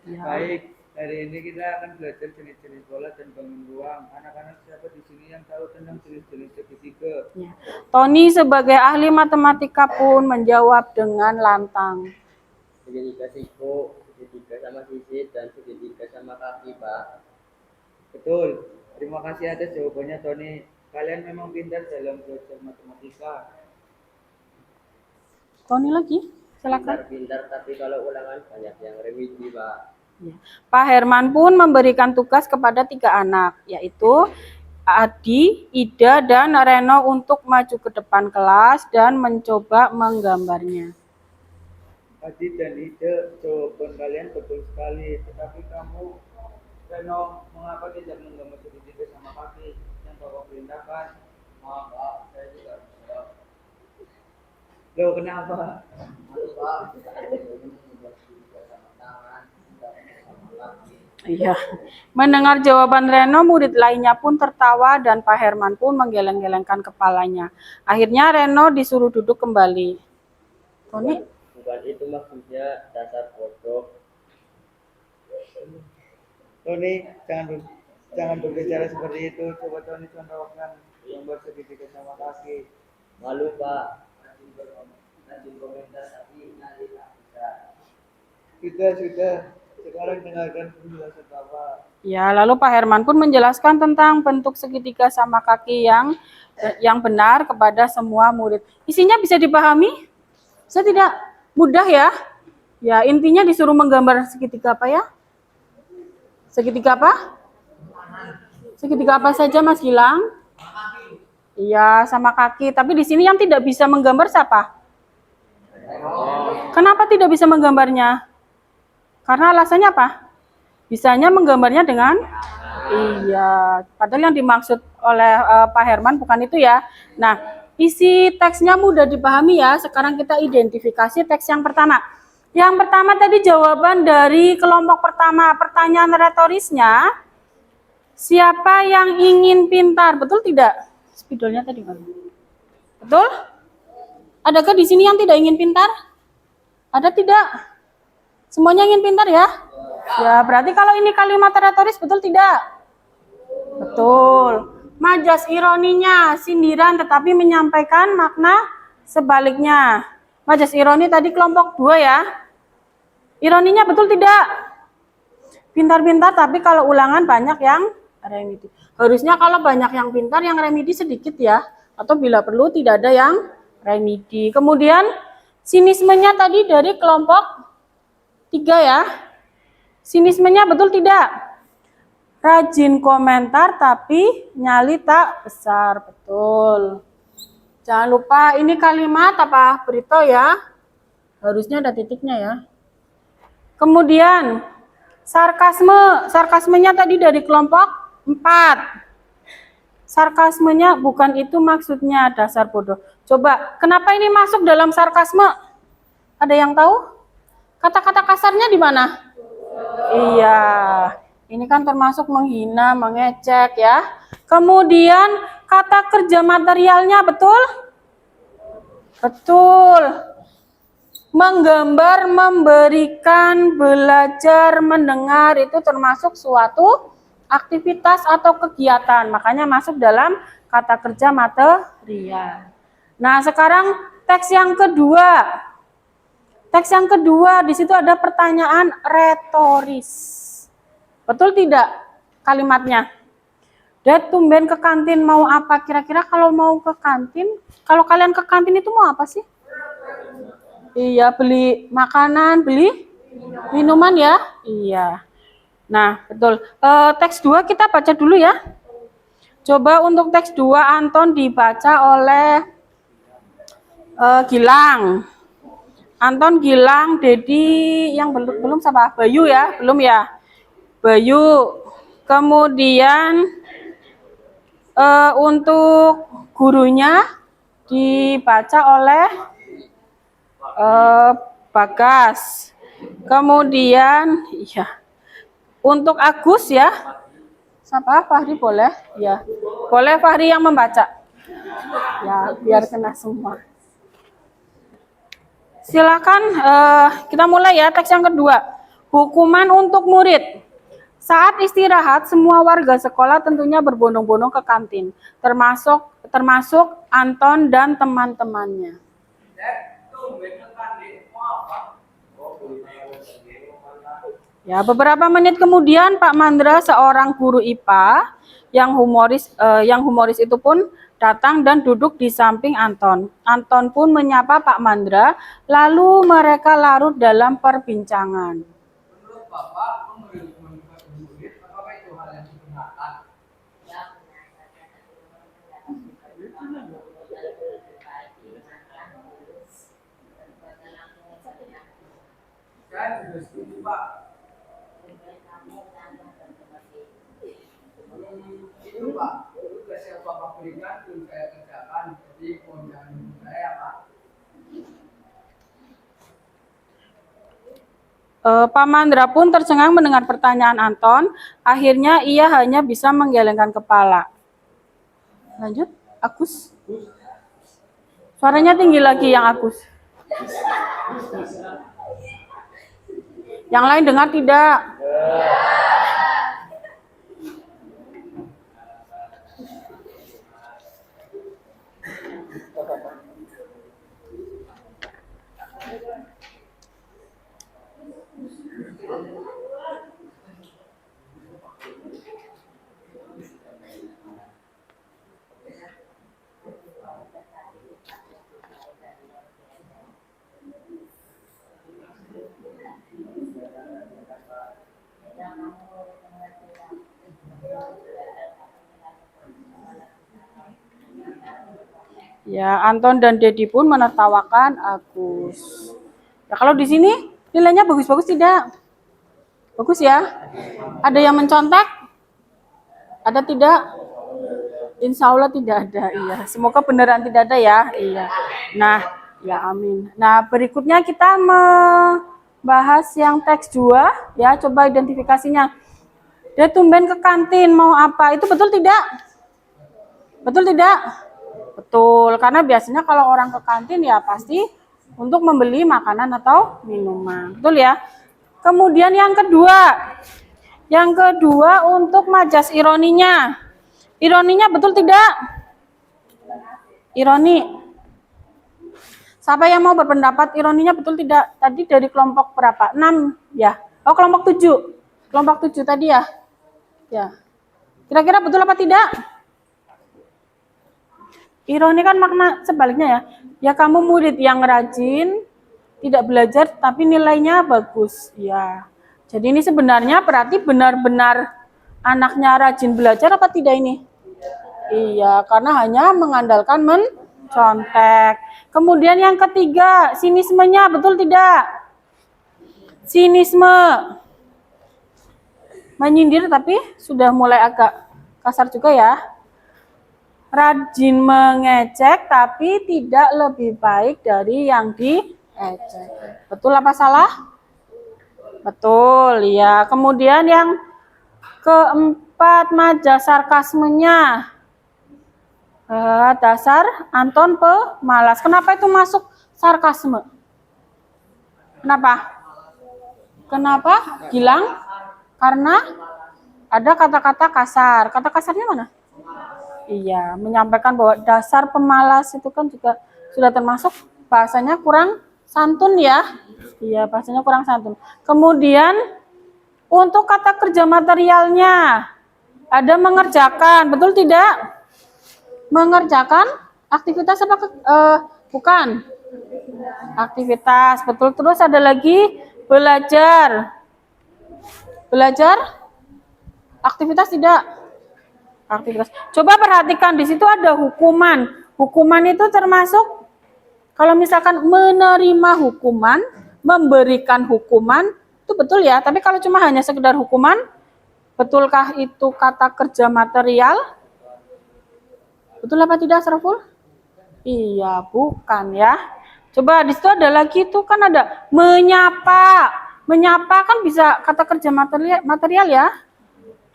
Ya. Baik, hari ini kita akan belajar jenis-jenis pola dan bangun ruang. Anak-anak siapa di sini yang tahu tentang jenis-jenis segitiga? Ya. Tony sebagai ahli matematika pun menjawab dengan lantang. Segitiga siku, segitiga sama sisi, dan segitiga sama kaki, Pak. Betul. Terima kasih atas jawabannya, Tony. Kalian memang pintar dalam belajar matematika. Tony lagi, silakan. Pintar-pintar, tapi kalau ulangan banyak yang remedi, Pak. Ya. Pak Herman pun memberikan tugas kepada 3 anak, yaitu Adi, Ida, dan Reno untuk maju ke depan kelas dan mencoba menggambarnya. Adi dan Ida, jawaban kalian betul sekali. Tetapi kamu, Reno, mengapa tidak menggambar segitiga sama kaki yang Bapak perintahkan? Maaf, Pak, saya juga bisa. Loh, kenapa? Iya. Mendengar jawaban Reno, murid lainnya pun tertawa dan Pak Herman pun menggeleng-gelengkan kepalanya. Akhirnya Reno disuruh duduk kembali. Tony, Bukan itu maksudnya, dasar bodoh. Tony, jangan berbicara seperti itu. Coba Tony contohkan gambar segitiga sama kaki. Malu, Pak. Rajin komentar, tapi nanti tak bisa. Sudah. Sekarang dengarkan penjelasan Bapak. ya, lalu Pak Herman pun menjelaskan tentang bentuk segitiga sama kaki yang benar kepada semua murid. Isinya bisa dipahami? Saya tidak mudah ya. Ya, intinya disuruh menggambar segitiga apa ya? Segitiga apa? Segitiga apa saja Mas Gilang? Iya, sama kaki. Tapi di sini yang tidak bisa menggambar siapa? Kenapa tidak bisa menggambarnya? Karena alasannya apa? Bisanya menggambarnya dengan iya, padahal yang dimaksud oleh Pak Herman bukan itu ya. Nah, isi teksnya mudah dipahami ya. Sekarang kita identifikasi teks yang pertama. Yang pertama tadi jawaban dari kelompok pertama, pertanyaan retorisnya, siapa yang ingin pintar? Betul tidak? Spidolnya tadi mana? Betul? Adakah di sini yang tidak ingin pintar? Ada tidak? Semuanya ingin pintar ya? Ya, berarti kalau ini kalimat retoris betul tidak? Betul. Majas ironinya sindiran tetapi menyampaikan makna sebaliknya. Majas ironi tadi kelompok 2 ya. Ironinya betul tidak? Pintar-pintar tapi kalau ulangan banyak yang remedi. Harusnya kalau banyak yang pintar yang remedi sedikit ya. Atau bila perlu tidak ada yang remedi. Kemudian sinismenya tadi dari kelompok 3 ya. Sinismenya betul tidak? Rajin komentar tapi nyali tak besar. Betul. Jangan lupa ini kalimat apa? Berito ya. Harusnya ada titiknya ya. Kemudian sarkasme. Sarkasmenya tadi dari kelompok 4. Sarkasmenya bukan itu maksudnya, dasar bodoh. Coba, kenapa ini masuk dalam sarkasme? Ada yang tahu? Kata-kata kasarnya di mana? Iya, ini kan termasuk menghina, mengecek ya. Kemudian kata kerja materialnya betul? Betul. Menggambar, memberikan, belajar, mendengar itu termasuk suatu aktivitas atau kegiatan. Makanya masuk dalam kata kerja material. Nah, sekarang teks yang kedua. Teks yang kedua, di situ ada pertanyaan retoris. Betul tidak kalimatnya? Dad, tumben ke kantin mau apa? Kira-kira kalau mau ke kantin, kalau kalian ke kantin itu mau apa sih? Iya, beli makanan, beli minuman ya? Iya. Nah, betul. Teks 2 kita baca dulu ya. Coba untuk teks 2 Anton dibaca oleh Gilang. Anton, Gilang, Dedi, yang belum sama Bayu ya, belum ya. Bayu. Kemudian untuk gurunya dibaca oleh Bagas. Kemudian ya untuk Agus ya. Siapa? Fahri boleh? Ya. Boleh Fahri yang membaca. Ya, biar kena semua. Silakan kita mulai ya teks yang kedua. Hukuman untuk murid. Saat istirahat, semua warga sekolah tentunya berbondong-bondong ke kantin, termasuk Anton dan teman-temannya. Ya, beberapa menit kemudian Pak Mandra, seorang guru IPA yang humoris itu pun datang dan duduk di samping Anton. Anton pun menyapa Pak Mandra, lalu mereka larut dalam perbincangan. Menurut Bapak, pemberhentian murid, apakah itu hal yang dibenarkan? Saya juga setuju, Pak. Itu Pak, tugas yang Bapak berikan pun saya kerjakan, jadi mohon jangan menurut saya Pak. Pak Mandra pun tercengang mendengar pertanyaan Anton. Akhirnya ia hanya bisa menggelengkan kepala. Lanjut, Agus. Suaranya tinggi lagi yang Agus. Yang lain dengar tidak? Ya, Anton dan Dedi pun menertawakan Agus. Ya, kalau di sini nilainya bagus-bagus tidak? Bagus ya? Ada yang mencontek? Ada tidak? Insya Allah tidak ada. Iya, semoga beneran tidak ada ya. Iya. Nah, ya amin. Nah, berikutnya kita membahas yang teks 2 ya. Coba identifikasinya. Dia tumben ke kantin mau apa? Itu betul tidak? Betul tidak? Betul, karena biasanya kalau orang ke kantin ya pasti untuk membeli makanan atau minuman. Betul ya? Kemudian yang kedua. Yang kedua untuk majas ironinya. Ironinya betul tidak? Ironi. Siapa yang mau berpendapat ironinya betul tidak? Tadi dari kelompok berapa? 6 ya. Oh, kelompok 7. Kelompok 7 tadi ya. Ya. Kira-kira betul apa tidak? Ironi kan makna sebaliknya ya. Ya kamu murid yang rajin, tidak belajar tapi nilainya bagus. Ya. Jadi ini sebenarnya berarti benar-benar anaknya rajin belajar apa tidak ini? Iya, karena hanya mengandalkan mencontek. Kemudian yang ketiga, sinismenya betul tidak? Sinisme. Menyindir tapi sudah mulai agak kasar juga ya. Rajin mengecek tapi tidak lebih baik dari yang diecek. Betul apa salah? Betul ya. Kemudian yang keempat, majas sarkasmenya. Dasar Anton pemalas. Kenapa itu masuk sarkasme? Kenapa? Kenapa? Gilang? Karena ada kata-kata kasar. Kata kasarnya mana? Iya, menyampaikan bahwa dasar pemalas itu kan juga sudah termasuk bahasanya kurang santun ya. Iya, bahasanya kurang santun. Kemudian untuk kata kerja materialnya ada mengerjakan, betul tidak? Mengerjakan aktivitas apa? Bukan. Aktivitas, betul. Terus ada lagi belajar. Belajar? Aktivitas tidak? Aktivitas. Coba perhatikan di situ ada hukuman. Hukuman itu termasuk kalau misalkan menerima hukuman, memberikan hukuman, itu betul ya. Tapi kalau cuma hanya sekedar hukuman, betulkah itu kata kerja material? Betul apa tidak, Saraful? Iya, bukan ya. Coba di situ ada lagi tuh kan ada menyapa. Menyapa kan bisa kata kerja material ya.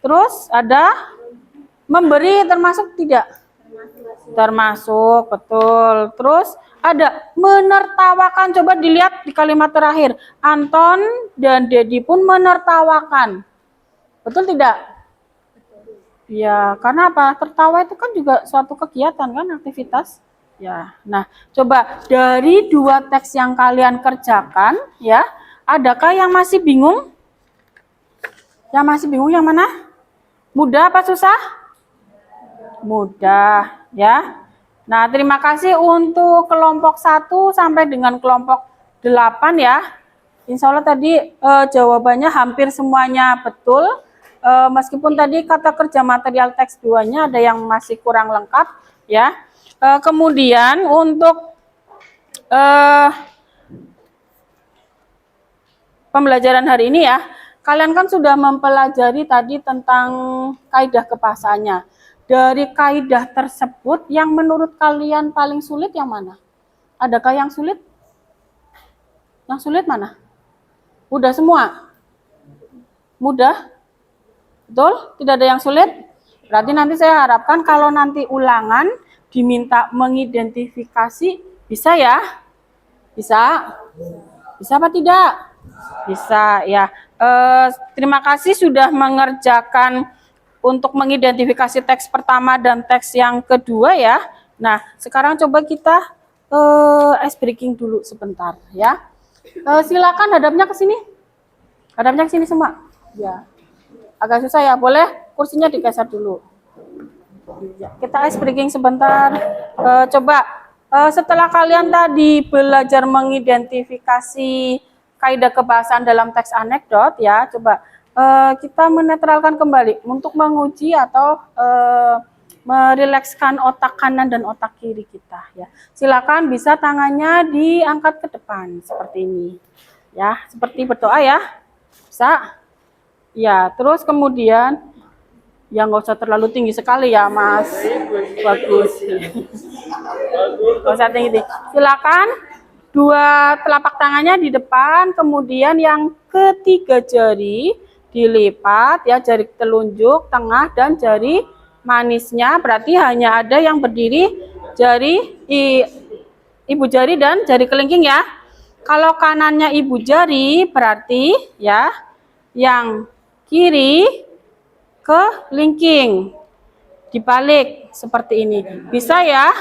Terus ada memberi termasuk tidak? Termasuk, betul. Terus ada menertawakan. Coba dilihat di kalimat terakhir. Anton dan Dedi pun menertawakan. Betul tidak? Ya, karena apa? Tertawa itu kan juga suatu kegiatan kan, aktivitas. Ya, nah coba dari dua teks yang kalian kerjakan, ya, adakah yang masih bingung? Yang masih bingung yang mana? Mudah apa susah? Mudah, ya. Nah, terima kasih untuk kelompok 1 sampai dengan kelompok 8 ya. Insya Allah tadi jawabannya hampir semuanya betul. Meskipun tadi kata kerja material teks 2-nya ada yang masih kurang lengkap ya. Kemudian untuk pembelajaran hari ini ya, kalian kan sudah mempelajari tadi tentang kaidah kebahasaannya. Dari kaidah tersebut yang menurut kalian paling sulit yang mana? Adakah yang sulit? Yang sulit mana? Mudah semua? Mudah? Betul? Tidak ada yang sulit? Berarti nanti saya harapkan kalau nanti ulangan diminta mengidentifikasi, bisa ya? Bisa? Bisa apa tidak? Bisa ya. Terima kasih sudah mengerjakan untuk mengidentifikasi teks pertama dan teks yang kedua ya. Nah, sekarang coba kita ice breaking dulu sebentar ya. Silakan hadapnya ke sini. Hadapnya ke sini semua. Ya. Agak susah ya, boleh kursinya digeser dulu. Ya, kita ice breaking sebentar. Coba setelah kalian tadi belajar mengidentifikasi kaidah kebahasaan dalam teks anekdot ya, coba kita menetralkan kembali untuk menguji atau merilekskan otak kanan dan otak kiri kita ya. Silakan bisa tangannya diangkat ke depan seperti ini. Ya, seperti berdoa ya. Bisa? Ya, terus kemudian ya nggak usah terlalu tinggi sekali ya, Mas. Bagus. Nggak usah tinggi. Silakan dua telapak tangannya di depan, kemudian yang ketiga jari dilipat ya, jari telunjuk, tengah dan jari manisnya. Berarti hanya ada yang berdiri jari ibu jari dan jari kelingking ya. Kalau kanannya ibu jari berarti ya yang kiri ke lingking, dibalik seperti ini. Bisa ya?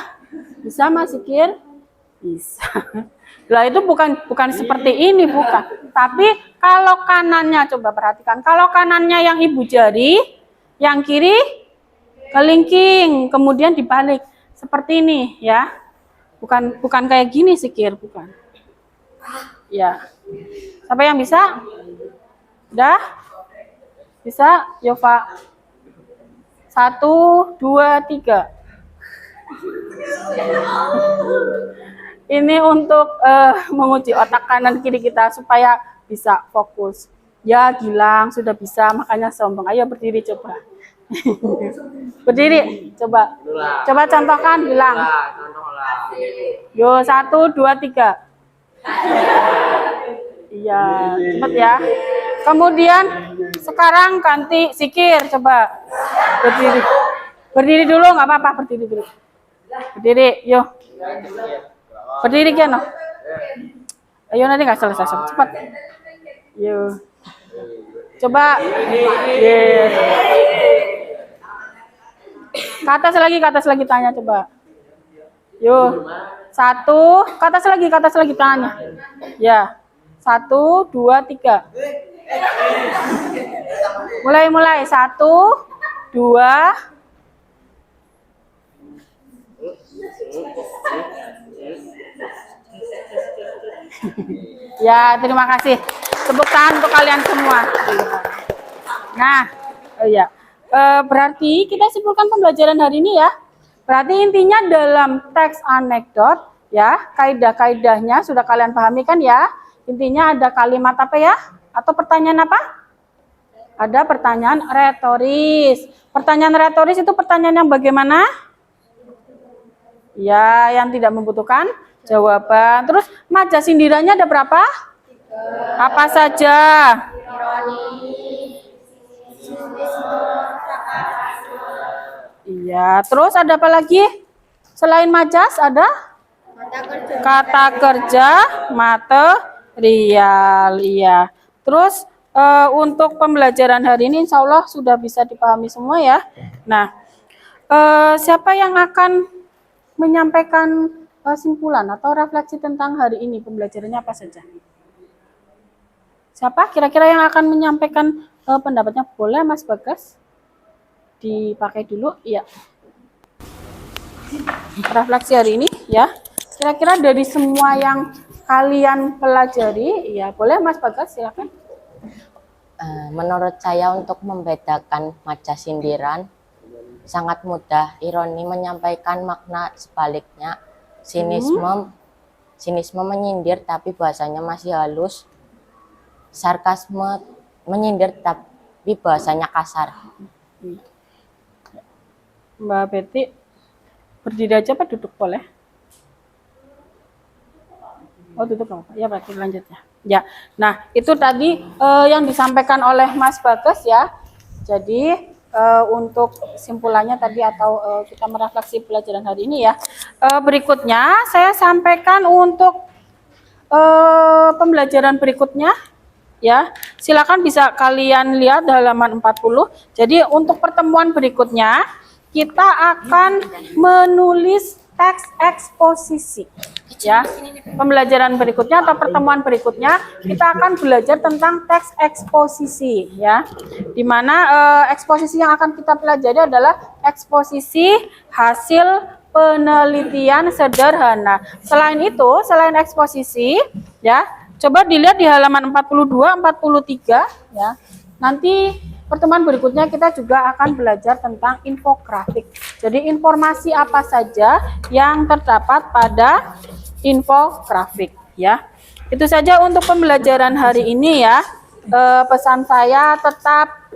Bisa Mas Sikir? Bisa. Lah itu bukan seperti ini, bukan. Tapi kalau kanannya, coba perhatikan. Kalau kanannya yang ibu jari, yang kiri kelingking, kemudian dibalik seperti ini ya. Bukan kayak gini Sikir, bukan. Ya. Siapa yang bisa? Udah? Bisa? Yova. 1, 2, 3. Ini untuk menguji otak kanan kiri kita supaya bisa fokus. Ya, Gilang sudah bisa, makanya sombong. Ayo berdiri coba. Berdiri, coba. Coba contohkan, Gilang. Yo, 1, 2, 3. Iya, cepat ya. Kemudian sekarang ganti Sikir, coba berdiri. Berdiri dulu, nggak apa-apa, berdiri dulu. Berdiri, yo. Berdiri Kiano. Ayo nanti nggak selesai, cepat. Yo. Coba. Yes. Ke atas lagi tanya coba. Yo. 1, ke atas lagi tanya. Ya. 1, 2, 3. Mulai 1, 2. Ya, terima kasih. Tepuk tangan untuk kalian semua. Nah, ya. Berarti kita simpulkan pembelajaran hari ini ya. Berarti intinya dalam teks anekdot ya, kaidah-kaidahnya sudah kalian pahami kan ya? Intinya ada kalimat apa ya? Atau pertanyaan apa? Ada pertanyaan retoris. Pertanyaan retoris itu pertanyaan yang bagaimana? Ya, yang tidak membutuhkan jawaban. Terus maja sindirannya ada berapa? Apa saja? Iya, terus ada apa lagi? Selain majas ada? Kata kerja, material. Iya. Terus untuk pembelajaran hari ini insya Allah sudah bisa dipahami semua ya. Nah, siapa yang akan menyampaikan simpulan atau refleksi tentang hari ini, pembelajarannya apa saja? Siapa kira-kira yang akan menyampaikan pendapatnya? Boleh Mas Bagas? Dipakai dulu, iya. Refleksi hari ini ya. Kira-kira dari semua yang kalian pelajari, ya boleh Mas Bagas silakan. Menurut saya untuk membedakan maja sindiran sangat mudah. Ironi menyampaikan makna sebaliknya. Sinisme menyindir tapi bahasanya masih halus. Sarkasme menyindir tapi bahasanya kasar. Mbak Betty, berdiri aja apa duduk boleh? Oh duduk nggak apa? Ya berarti lanjut ya. Ya, nah itu tadi yang disampaikan oleh Mas Bagas ya. Jadi untuk simpulannya tadi atau kita merefleksi pelajaran hari ini ya. Berikutnya saya sampaikan untuk pembelajaran berikutnya. Ya, silakan bisa kalian lihat halaman 40. Jadi untuk pertemuan berikutnya kita akan menulis teks eksposisi. Ya, pembelajaran berikutnya atau pertemuan berikutnya kita akan belajar tentang teks eksposisi. Ya, dimana eksposisi yang akan kita pelajari adalah eksposisi hasil penelitian sederhana. Selain itu, selain eksposisi, ya. Coba dilihat di halaman 42, 43 ya. Nanti pertemuan berikutnya kita juga akan belajar tentang infografik. Jadi informasi apa saja yang terdapat pada infografik ya. Itu saja untuk pembelajaran hari ini ya. Pesan saya tetap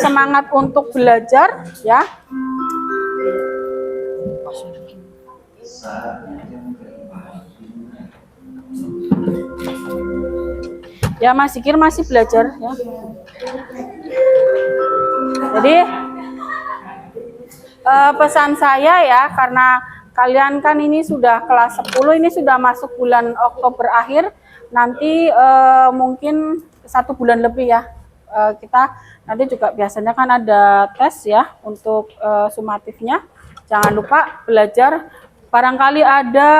semangat untuk belajar ya. Ya Mas Zikir masih belajar ya. Jadi pesan saya ya, karena kalian kan ini sudah kelas 10, ini sudah masuk bulan Oktober akhir, nanti mungkin 1 bulan lebih ya. Kita nanti juga biasanya kan ada tes ya untuk sumatifnya. Jangan lupa belajar, barangkali ada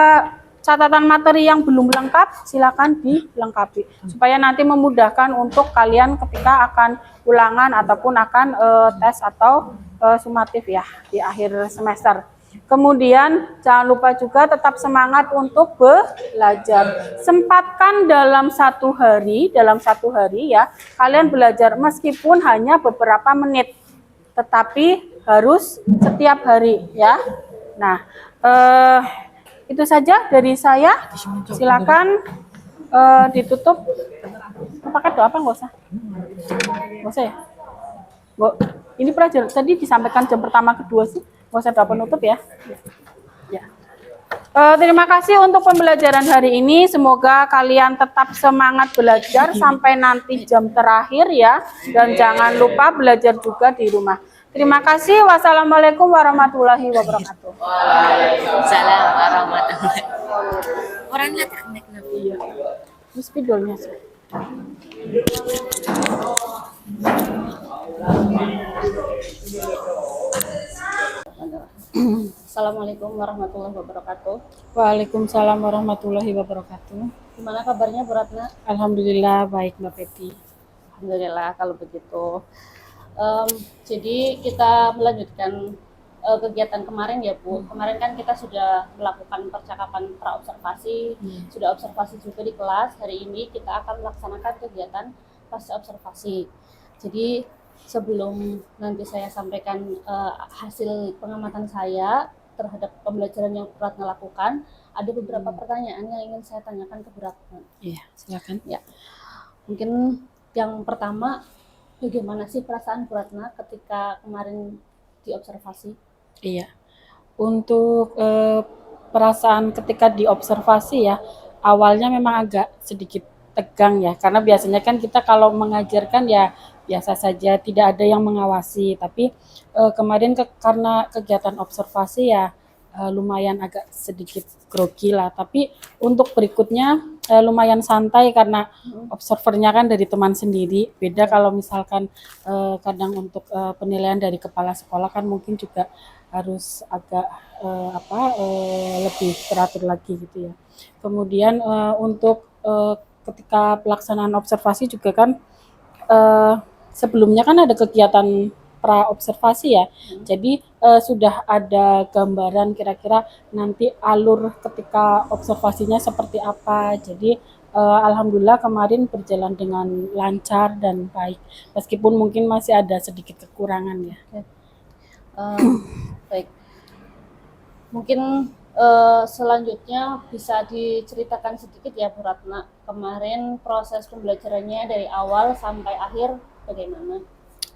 catatan materi yang belum lengkap, silakan dilengkapi supaya nanti memudahkan untuk kalian ketika akan ulangan ataupun akan tes atau sumatif ya di akhir semester. Kemudian jangan lupa juga tetap semangat untuk belajar. Sempatkan dalam satu hari ya kalian belajar meskipun hanya beberapa menit, tetapi harus setiap hari ya. Nah, itu saja dari saya. Silakan ditutup. Pakai doa apa nggak usah? Nggak usah ya? Ini pelajaran tadi disampaikan jam pertama kedua sih. Nggak usah doa penutup ya. Ya. Terima kasih untuk pembelajaran hari ini. Semoga kalian tetap semangat belajar sampai nanti jam terakhir ya. Dan jangan lupa belajar juga di rumah. Terima kasih. Wassalamualaikum warahmatullahi wabarakatuh. Waalaikumsalam warahmatullahi wabarakatuh. Orang lihat naik nabi. Iya. Ini spidolnya sih. Assalamualaikum warahmatullahi wabarakatuh. Waalaikumsalam warahmatullahi wabarakatuh. Gimana kabarnya Bu Ratna? Alhamdulillah baik Mbak Peti. Alhamdulillah kalau begitu. Jadi kita melanjutkan kegiatan kemarin ya Bu. Kemarin kan kita sudah melakukan percakapan praobservasi, sudah observasi juga di kelas. Hari ini kita akan melaksanakan kegiatan pasca observasi. Jadi sebelum nanti saya sampaikan hasil pengamatan saya terhadap pembelajaran yang Bu Ratna lakukan, ada beberapa pertanyaan yang ingin saya tanyakan ke Bu Ratna. Iya, silakan. Ya, mungkin yang pertama, bagaimana sih perasaan Bu Ratna ketika kemarin diobservasi? Iya, untuk perasaan ketika diobservasi ya, awalnya memang agak sedikit tegang ya, karena biasanya kan kita kalau mengajarkan ya biasa saja, tidak ada yang mengawasi. Tapi kemarin karena kegiatan observasi ya lumayan agak sedikit grogi lah. Tapi untuk berikutnya lumayan santai karena observernya kan dari teman sendiri. Beda kalau misalkan kadang untuk penilaian dari kepala sekolah kan mungkin juga harus agak lebih teratur lagi gitu ya. Kemudian untuk ketika pelaksanaan observasi juga kan sebelumnya kan ada kegiatan pra observasi ya. Jadi sudah ada gambaran kira-kira nanti alur ketika observasinya seperti apa. Jadi alhamdulillah kemarin berjalan dengan lancar dan baik. Meskipun mungkin masih ada sedikit kekurangan ya. Baik. Mungkin selanjutnya bisa diceritakan sedikit ya Bu Ratna, kemarin proses pembelajarannya dari awal sampai akhir bagaimana?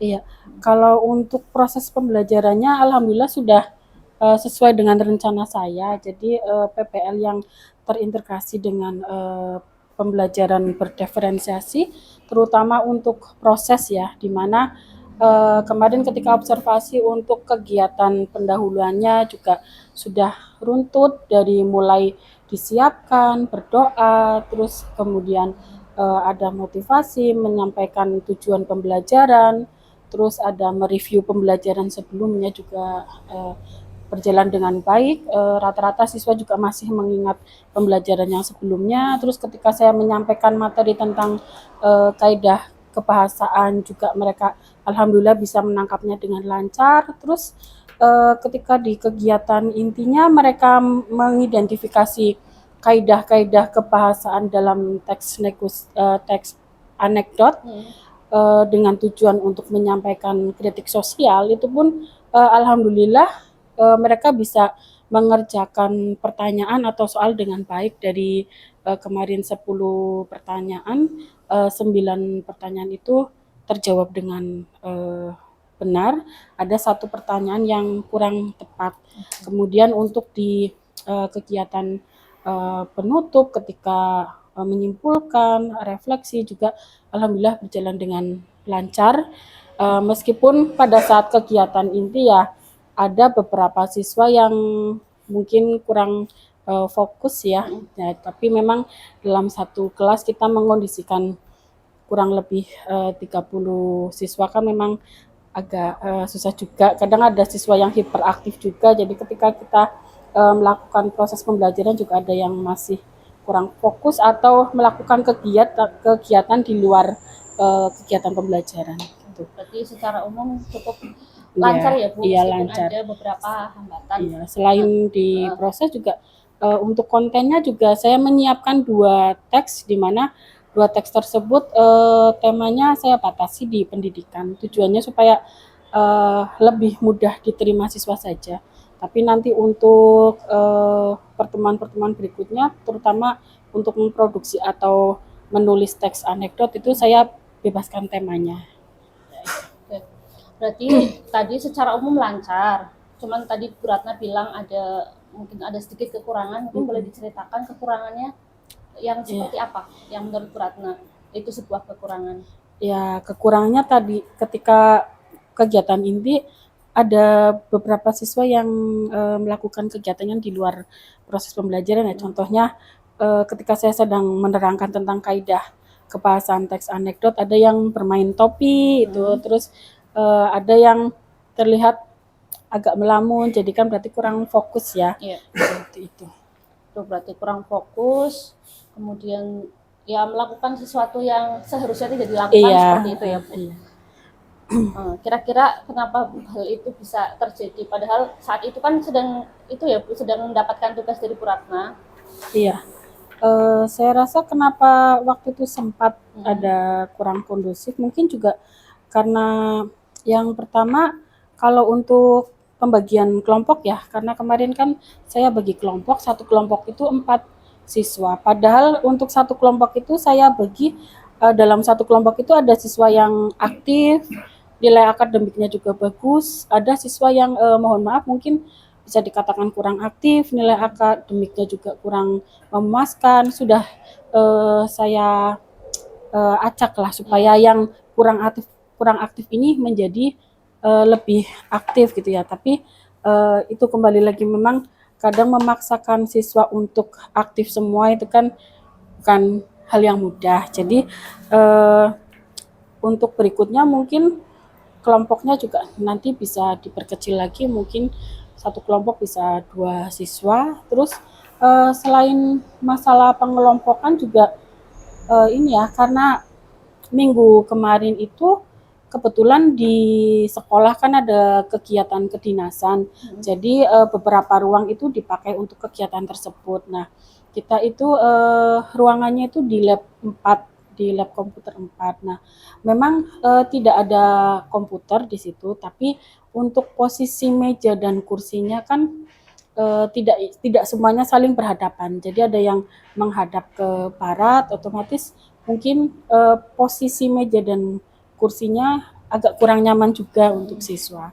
Iya, kalau untuk proses pembelajarannya alhamdulillah sudah sesuai dengan rencana saya. Jadi PPL yang terintegrasi dengan pembelajaran berdiferensiasi, terutama untuk proses ya, di mana kemarin ketika observasi untuk kegiatan pendahuluannya juga sudah runtut dari mulai disiapkan, berdoa, terus kemudian ada motivasi, menyampaikan tujuan pembelajaran, terus ada mereview pembelajaran sebelumnya juga berjalan dengan baik. Rata-rata siswa juga masih mengingat pembelajaran yang sebelumnya. Terus ketika saya menyampaikan materi tentang kaidah kebahasaan juga mereka alhamdulillah bisa menangkapnya dengan lancar. Terus ketika di kegiatan intinya mereka mengidentifikasi kaidah-kaidah kebahasaan dalam teks anekdot dengan tujuan untuk menyampaikan kritik sosial, itu pun alhamdulillah mereka bisa mengerjakan pertanyaan atau soal dengan baik. Dari kemarin 10 pertanyaan, 9 pertanyaan itu terjawab dengan benar. Ada 1 pertanyaan yang kurang tepat. Kemudian untuk di kegiatan penutup ketika menyimpulkan, refleksi juga alhamdulillah berjalan dengan lancar. Meskipun pada saat kegiatan inti ya ada beberapa siswa yang mungkin kurang fokus ya. Tapi memang dalam satu kelas kita mengkondisikan kurang lebih 30 siswa kan memang agak susah juga. Kadang ada siswa yang hiperaktif juga, jadi ketika kita melakukan proses pembelajaran juga ada yang masih kurang fokus atau melakukan kegiatan di luar kegiatan pembelajaran gitu. Berarti secara umum cukup lancar ya Bu, iya, meskipun lancar. ada beberapa hambatan. Iya, selain di proses juga untuk kontennya juga saya menyiapkan 2 teks, di mana 2 teks tersebut temanya saya batasi di pendidikan. Tujuannya supaya lebih mudah diterima siswa saja. Tapi nanti untuk pertemuan-pertemuan berikutnya, terutama untuk memproduksi atau menulis teks anekdot, itu saya bebaskan temanya. Oke. Berarti tadi secara umum lancar. Cuman tadi Bu Ratna bilang mungkin ada sedikit kekurangan. Mungkin boleh diceritakan kekurangannya yang seperti apa? Yang menurut Bu Ratna itu sebuah kekurangan. Ya, kekurangannya tadi ketika kegiatan inti ada beberapa siswa yang melakukan kegiatannya di luar proses pembelajaran ya. Contohnya ketika saya sedang menerangkan tentang kaidah kebahasaan teks anekdot, ada yang bermain topi itu, terus ada yang terlihat agak melamun, jadi kan berarti kurang fokus ya. Iya. Seperti itu. Itu berarti kurang fokus, kemudian ya melakukan sesuatu yang seharusnya tidak dilakukan seperti itu ya Bu. Iya. Kira-kira kenapa hal itu bisa terjadi? Padahal saat itu kan sedang mendapatkan tugas dari Bu Ratna. Iya. Saya rasa kenapa waktu itu sempat ada kurang kondusif, mungkin juga karena yang pertama kalau untuk pembagian kelompok ya, karena kemarin kan saya bagi kelompok, 1 kelompok itu 4 siswa. Padahal untuk 1 kelompok itu saya bagi dalam 1 kelompok itu ada siswa yang aktif, nilai akademiknya juga bagus, ada siswa yang mohon maaf mungkin bisa dikatakan kurang aktif, nilai akademiknya juga kurang memuaskan. Sudah saya acak lah supaya yang kurang aktif ini menjadi lebih aktif gitu ya. Tapi itu kembali lagi memang kadang memaksakan siswa untuk aktif semua itu kan bukan hal yang mudah. Jadi untuk berikutnya mungkin kelompoknya juga nanti bisa diperkecil lagi, mungkin satu kelompok bisa 2 siswa. Terus selain masalah pengelompokan juga ini ya, karena minggu kemarin itu kebetulan di sekolah kan ada kegiatan kedinasan. Jadi beberapa ruang itu dipakai untuk kegiatan tersebut. Nah, kita itu ruangannya itu di lab 4, di lab komputer 4. Nah, memang tidak ada komputer di situ, tapi untuk posisi meja dan kursinya kan tidak semuanya saling berhadapan. Jadi ada yang menghadap ke barat, otomatis mungkin posisi meja dan kursinya agak kurang nyaman juga untuk siswa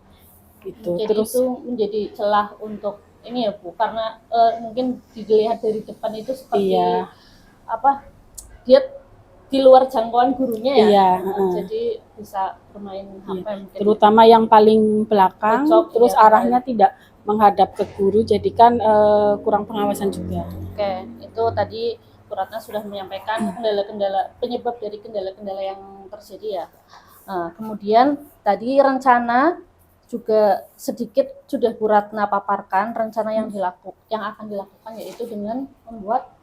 gitu. Jadi Terus itu menjadi celah untuk ini ya Bu, karena mungkin dilihat dari depan itu seperti iya, apa, dia di luar jangkauan gurunya ya. iya, Jadi bisa bermain HP mungkin. terutama yang paling belakang, Pojok, terus iya, arahnya tidak menghadap ke guru, jadi kan kurang pengawasan juga. Oke, itu tadi Bu Ratna sudah menyampaikan kendala-kendala penyebab dari kendala-kendala yang terjadi ya. Nah, kemudian tadi rencana juga sedikit sudah Bu Ratna paparkan rencana yang akan dilakukan yaitu dengan membuat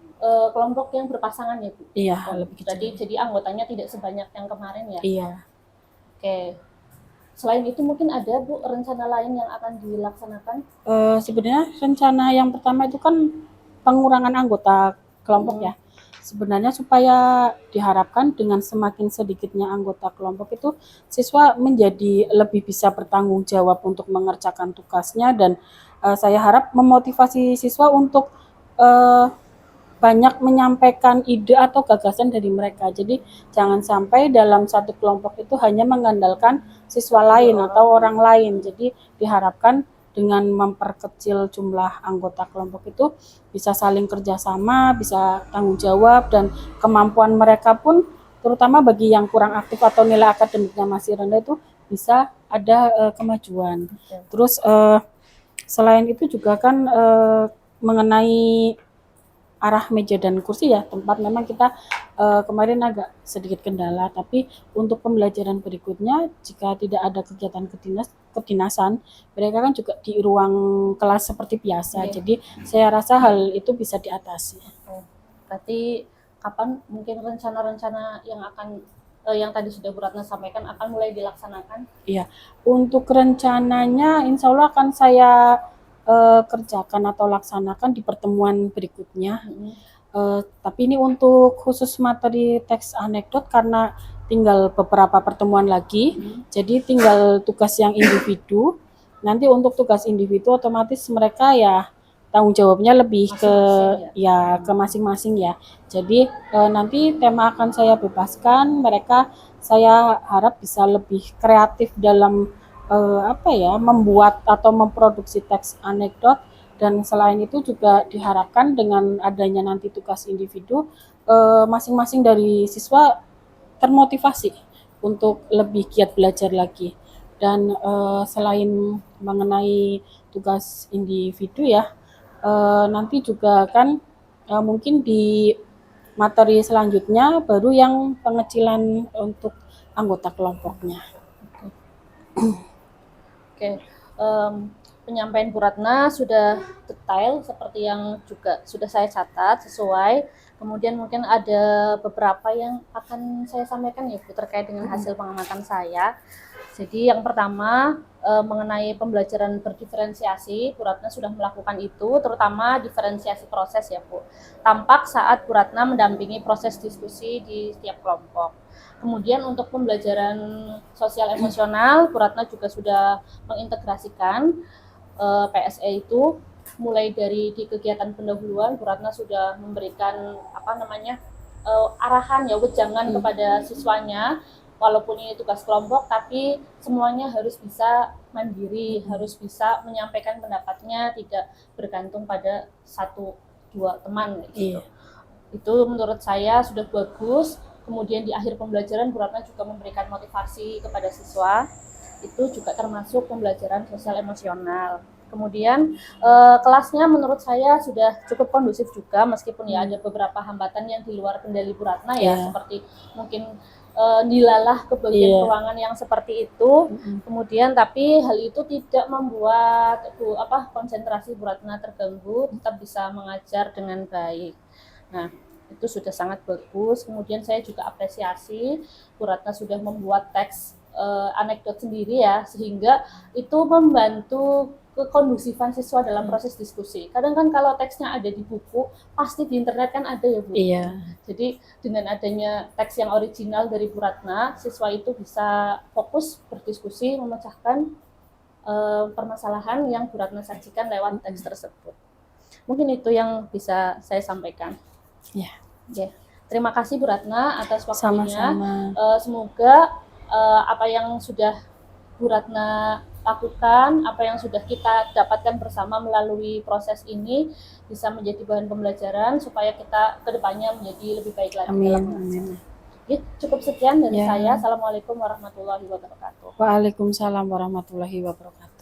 kelompok yang berpasangan ya Bu. Iya, lebih kecil. Jadi anggotanya tidak sebanyak yang kemarin ya. Iya. Oke. Selain itu mungkin ada Bu rencana lain yang akan dilaksanakan? Sebenarnya rencana yang pertama itu kan pengurangan anggota kelompok ya. Sebenarnya supaya diharapkan dengan semakin sedikitnya anggota kelompok itu siswa menjadi lebih bisa bertanggung jawab untuk mengerjakan tugasnya, dan saya harap memotivasi siswa untuk banyak menyampaikan ide atau gagasan dari mereka. Jadi jangan sampai dalam satu kelompok itu hanya mengandalkan siswa lain atau orang lain. Jadi diharapkan dengan memperkecil jumlah anggota kelompok itu bisa saling kerjasama, bisa tanggung jawab, dan kemampuan mereka pun terutama bagi yang kurang aktif atau nilai akademiknya masih rendah itu bisa ada kemajuan. Terus selain itu juga kan mengenai arah meja dan kursi ya, tempat memang kita kemarin agak sedikit kendala, tapi untuk pembelajaran berikutnya jika tidak ada kegiatan kedinasan, mereka kan juga di ruang kelas seperti biasa. Jadi saya rasa hal itu bisa diatasi. Berarti kapan mungkin rencana-rencana yang akan yang tadi sudah Bu Ratna sampaikan akan mulai dilaksanakan? Iya, untuk rencananya insya Allah akan saya kerjakan atau laksanakan di pertemuan berikutnya. Tapi ini untuk khusus materi teks anekdot karena tinggal beberapa pertemuan lagi, jadi tinggal tugas yang individu. Nanti untuk tugas individu otomatis mereka ya tanggung jawabnya lebih ke masing-masing ya. Jadi nanti tema akan saya bebaskan, mereka saya harap bisa lebih kreatif dalam membuat atau memproduksi teks anekdot, dan selain itu juga diharapkan dengan adanya nanti tugas individu masing-masing dari siswa termotivasi untuk lebih giat belajar lagi. Dan selain mengenai tugas individu ya, nanti juga kan mungkin di materi selanjutnya baru yang pengecilan untuk anggota kelompoknya. Oke, penyampaian Bu Ratna sudah detail seperti yang juga sudah saya catat sesuai. Kemudian mungkin ada beberapa yang akan saya sampaikan ya Bu terkait dengan hasil pengamatan saya. Jadi yang pertama mengenai pembelajaran berdiferensiasi, Bu Ratna sudah melakukan itu, terutama diferensiasi proses ya Bu. Tampak saat Bu Ratna mendampingi proses diskusi di setiap kelompok. Kemudian untuk pembelajaran sosial emosional, Bu Ratna juga sudah mengintegrasikan PSE itu mulai dari di kegiatan pendahuluan. Bu Ratna sudah memberikan arahan ya, wejangan kepada siswanya walaupun ini tugas kelompok, tapi semuanya harus bisa mandiri, harus bisa menyampaikan pendapatnya, tidak bergantung pada satu dua teman gitu. Iya. Itu menurut saya sudah bagus. Kemudian di akhir pembelajaran Bu Ratna juga memberikan motivasi kepada siswa. Itu juga termasuk pembelajaran sosial emosional. Kemudian kelasnya menurut saya sudah cukup kondusif juga, meskipun ya ada beberapa hambatan yang di luar kendali Bu Ratna ya, Iya. seperti mungkin dilalah ke bagian Iya. ruangan yang seperti itu. Kemudian tapi hal itu tidak membuat konsentrasi Bu Ratna terganggu, tetap bisa mengajar dengan baik. Nah, itu sudah sangat bagus. Kemudian saya juga apresiasi Bu Ratna sudah membuat teks anekdot sendiri ya, sehingga itu membantu kekondusifan siswa dalam proses diskusi. Kadang kan kalau teksnya ada di buku, pasti di internet kan ada ya Bu. Iya. Jadi dengan adanya teks yang original dari Bu Ratna, siswa itu bisa fokus berdiskusi, memecahkan permasalahan yang Bu Ratna sajikan lewat teks tersebut. Mungkin itu yang bisa saya sampaikan. Ya. Oke. Terima kasih Bu Ratna atas waktunya. Sama-sama. Semoga apa yang sudah Bu Ratna lakukan, apa yang sudah kita dapatkan bersama melalui proses ini bisa menjadi bahan pembelajaran supaya kita kedepannya menjadi lebih baik lagi Amin. dalam mengajar. Ya, cukup sekian dari Ya. saya. Assalamualaikum warahmatullahi wabarakatuh. Waalaikumsalam warahmatullahi wabarakatuh.